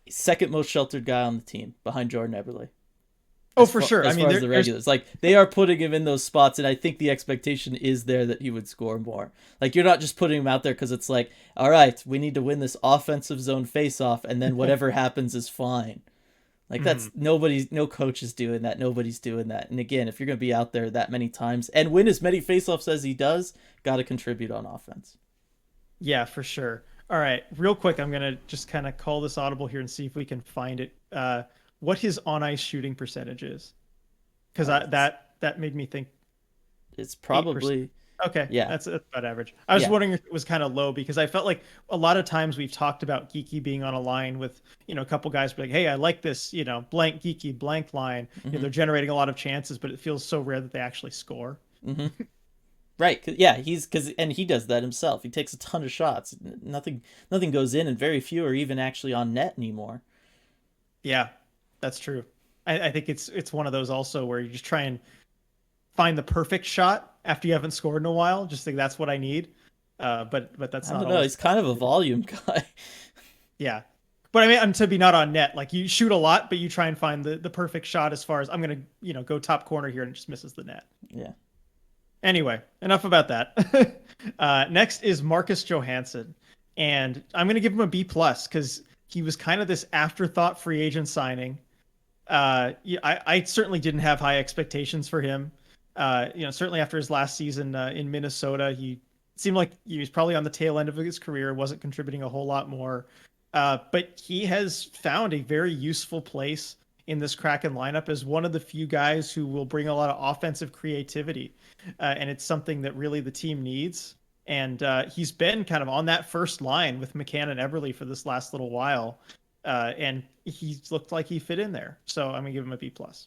second most sheltered guy on the team behind Jordan Eberle. Oh, for sure. I As mean, far as the regulars, like they are putting him in those spots, and I think the expectation is there that he would score more. Like you're not just putting him out there because it's like, all right, we need to win this offensive zone face-off, and then whatever happens is fine. Like that's Mhm. no coach is doing that. Nobody's doing that. And again, if you're going to be out there that many times and win as many faceoffs as he does, got to contribute on offense. Yeah, for sure. All right, real quick, I'm gonna just kind of call this audible here and see if we can find it. What his on ice shooting percentage is, because It's that made me think it's 8%. probably Okay, yeah that's about average. I was yeah wondering if it was kind of low because I felt like a lot of times we've talked about Geeky being on a line with, a couple guys be like, hey, I like this, blank Geeky blank line. hmm They're generating a lot of chances, but it feels so rare that they actually score. hmm right yeah he's because and he does that himself. He takes a ton of shots. Nothing goes in, and very few are even actually on net anymore. Yeah, that's true. I think it's one of those also where you just try and find the perfect shot after you haven't scored in a while. Just think that's what I need. But that's I not don't know. always. He's kind of a volume guy. Yeah. But I mean, to be not on net, like you shoot a lot, but you try and find the perfect shot as far as I'm gonna, go top corner here and it just misses the net. Yeah. Anyway, enough about that. Next is Marcus Johansson, and I'm gonna give him a B plus because he was kind of this afterthought free agent signing. Yeah, I certainly didn't have high expectations for him. Certainly after his last season in Minnesota, he seemed like he was probably on the tail end of his career, wasn't contributing a whole lot more. But he has found a very useful place in this Kraken lineup as one of the few guys who will bring a lot of offensive creativity. And it's something that really the team needs. And he's been kind of on that first line with McCann and Eberle for this last little while. And he looked like he fit in there. So I'm gonna give him a B plus.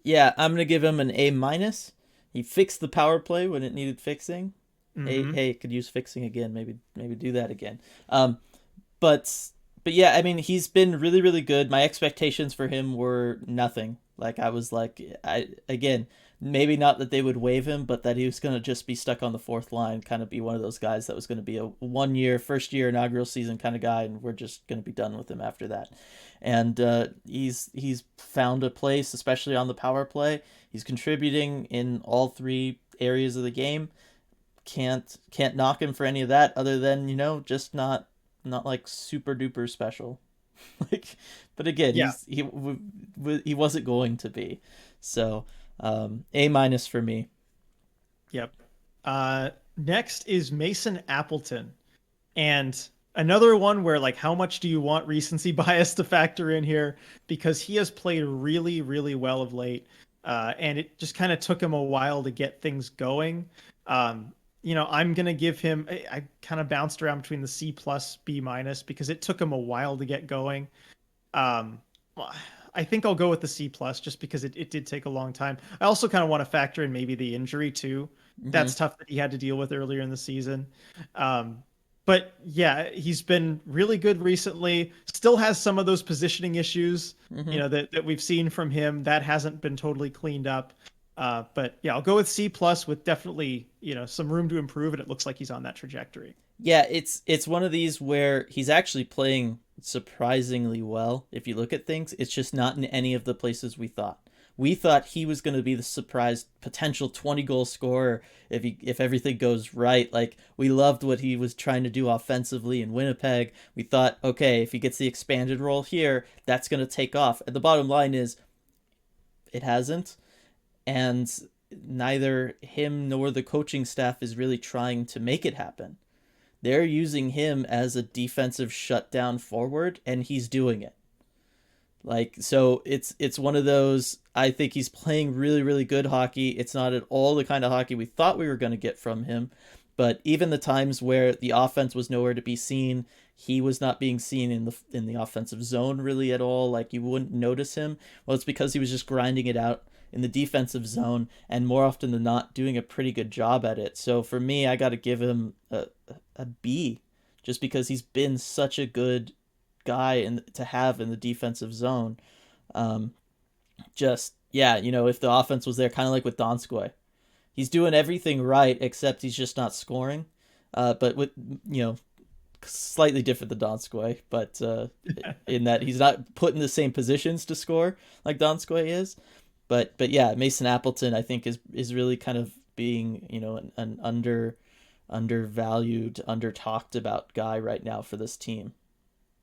Yeah, I'm gonna give him an A minus. He fixed the power play when it needed fixing. Hey, Mm-hmm. hey, could use fixing again. Maybe do that again. Um, but but yeah, I mean, he's been really really good. My expectations for him were nothing. Like I was like, I again, maybe not that they would waive him, but that he was gonna just be stuck on the fourth line, kind of be one of those guys that was gonna be a 1 year, first year inaugural season kind of guy, and we're just gonna be done with him after that. And he's found a place, especially on the power play. He's contributing in all three areas of the game. Can't knock him for any of that, other than just not like super duper special. Like, but again, Yeah. he wasn't going to be. So A minus for me. Yep. Next is Mason Appleton. And another one where, like, how much do you want recency bias to factor in here? Because he has played really, really well of late. And it just kind of took him a while to get things going. I'm going to give him, I kind of bounced around between the C plus, B minus, because it took him a while to get going. Um, I think I'll go with the C plus just because it did take a long time. I also kind of want to factor in maybe the injury too. Hmm That's tough that he had to deal with earlier in the season. Um, but yeah, he's been really good recently. Still has some of those positioning issues, hmm that we've seen from him. That hasn't been totally cleaned up. But yeah, I'll go with C plus with definitely, some room to improve, and it looks like he's on that trajectory. Yeah, it's one of these where he's actually playing surprisingly well. If you look at things, it's just not in any of the places we thought. We thought he was going to be the surprise potential 20-goal scorer if everything goes right. Like, we loved what he was trying to do offensively in Winnipeg. We thought, okay, if he gets the expanded role here, that's going to take off. And the bottom line is, it hasn't. And neither him nor the coaching staff is really trying to make it happen. They're using him as a defensive shutdown forward, and he's doing it. Like, so it's one of those, I think he's playing really, really good hockey. It's not at all the kind of hockey we thought we were going to get from him. But even the times where the offense was nowhere to be seen, he was not being seen in the offensive zone really at all. Like, you wouldn't notice him. Well, it's because he was just grinding it out in the defensive zone, and more often than not doing a pretty good job at it. So for me, I got to give him a B, just because he's been such a good guy to have in the defensive zone. Just, yeah, if the offense was there, kind of like with Donskoy, he's doing everything right except he's just not scoring. But with slightly different than Donskoy, but in that he's not put in the same positions to score like Donskoy is. But yeah, Mason Appleton, I think, is really kind of being an undervalued, under talked about guy right now for this team.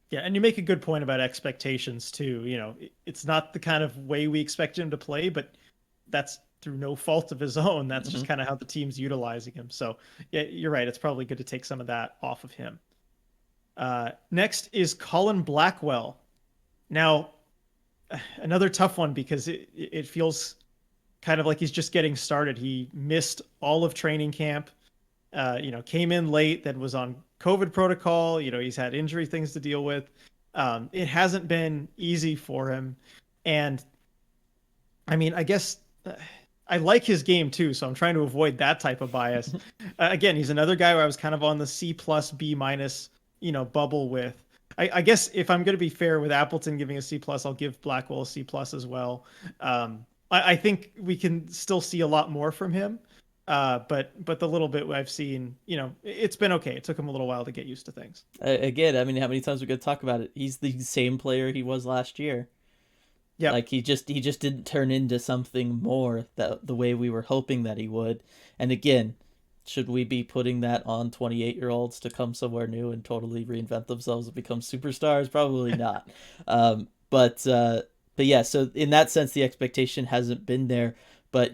Yeah, and you make a good point about expectations too. It's not the kind of way we expect him to play, but that's through no fault of his own. That's just kind of how the team's utilizing him. So yeah, you're right. It's probably good to take some of that off of him. Next is Colin Blackwell. Now, another tough one because it feels kind of like he's just getting started. He missed all of training camp, came in late, then was on COVID protocol. He's had injury things to deal with. It hasn't been easy for him. And I mean, I guess I like his game too, so I'm trying to avoid that type of bias. Again, he's another guy where I was kind of on the C+, B-, bubble with. I guess if I'm going to be fair with Appleton giving a C+, I'll give Blackwell a C+ as well. I think we can still see a lot more from him. But the little bit I've seen, it's been okay. It took him a little while to get used to things. Again, I mean, how many times we could talk about it? He's the same player he was last year. Yeah, like he just didn't turn into something more the way we were hoping that he would. And again, should we be putting that on 28-year-olds to come somewhere new and totally reinvent themselves and become superstars? Probably not. But yeah, so in that sense, the expectation hasn't been there. But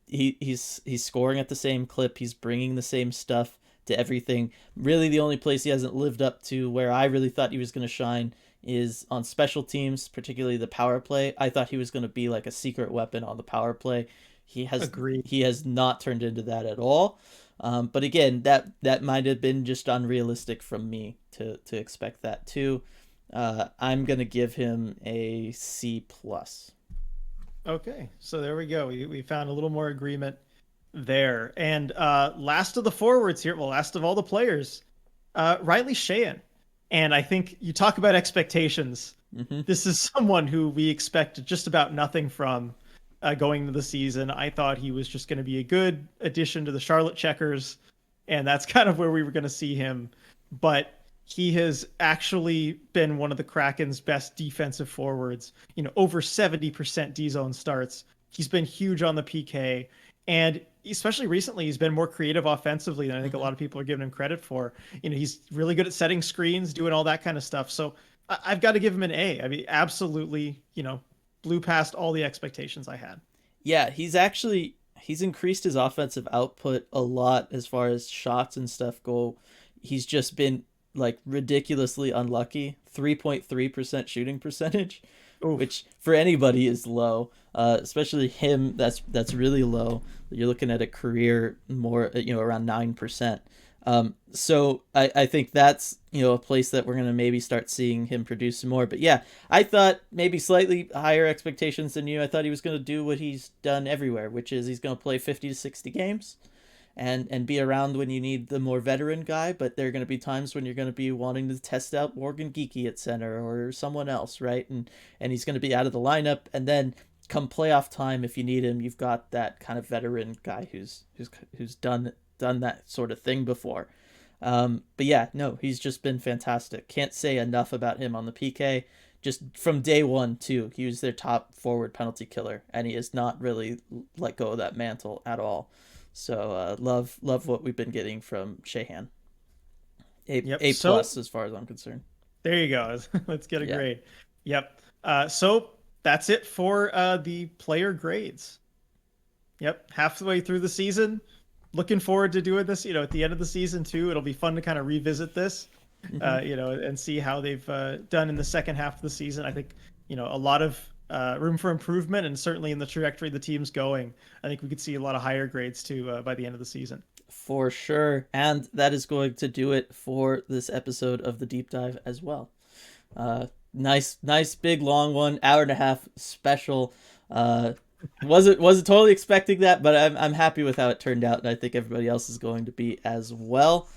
he's scoring at the same clip. He's bringing the same stuff to everything. Really, the only place he hasn't lived up to where I really thought he was going to shine is on special teams, particularly the power play. I thought he was going to be like a secret weapon on the power play. He has not turned into that at all. But again, that might have been just unrealistic from me to expect that too. I'm going to give him a C+. Okay, so there we go. We found a little more agreement there. And last of the forwards here, well, last of all the players, Riley Sheahan. And I think you talk about expectations. Mm-hmm. This is someone who we expected just about nothing from going into the season. I thought he was just going to be a good addition to the Charlotte Checkers, and that's kind of where we were going to see him. But he has actually been one of the Kraken's best defensive forwards. Over 70% D-zone starts. He's been huge on the PK, and especially recently, he's been more creative offensively than I think a lot of people are giving him credit for. He's really good at setting screens, doing all that kind of stuff. So I've got to give him an A. I mean, absolutely, blew past all the expectations I had. Yeah, he's increased his offensive output a lot as far as shots and stuff go. He's just been like ridiculously unlucky. 3.3% shooting percentage. Oof. Which for anybody is low, especially him. That's really low. You're looking at a career more, around 9%. So I think that's a place that we're gonna maybe start seeing him produce more. But yeah, I thought maybe slightly higher expectations than you. I thought he was gonna do what he's done everywhere, which is he's gonna play 50 to 60 games. And be around when you need the more veteran guy, but there are going to be times when you're going to be wanting to test out Morgan Geekie at center or someone else, right? And he's going to be out of the lineup, and then come playoff time, if you need him, you've got that kind of veteran guy who's done that sort of thing before. But yeah, no, he's just been fantastic. Can't say enough about him on the PK. just from day one too. He was their top forward penalty killer, and he has not really let go of that mantle at all. So love what we've been getting from Sheahan. A plus as far as I'm concerned. There you go. Let's get a grade. Yep. So that's it for the player grades. Yep. Halfway through the season. Looking forward to doing this, at the end of the season too. It'll be fun to kind of revisit this, and see how they've done in the second half of the season. I think, a lot of room for improvement, and certainly in the trajectory the team's going, I think we could see a lot of higher grades too by the end of the season. For sure. And that is going to do it for this episode of the Deep Dive as well. Nice, big, long one, hour and a half special. Wasn't totally expecting that, but I'm happy with how it turned out, and I think everybody else is going to be as well.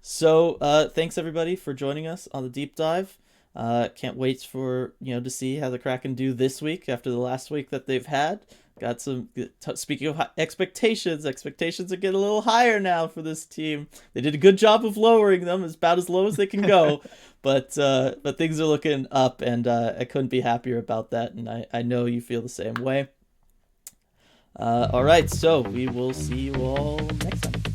So thanks everybody for joining us on the Deep Dive. Can't wait for to see how the Kraken do this week after the last week that they've had. Got some. Speaking of expectations are getting a little higher now for this team. They did a good job of lowering them, as about as low as they can go, but things are looking up, and I couldn't be happier about that, and I know you feel the same way. All right, so we will see you all next time.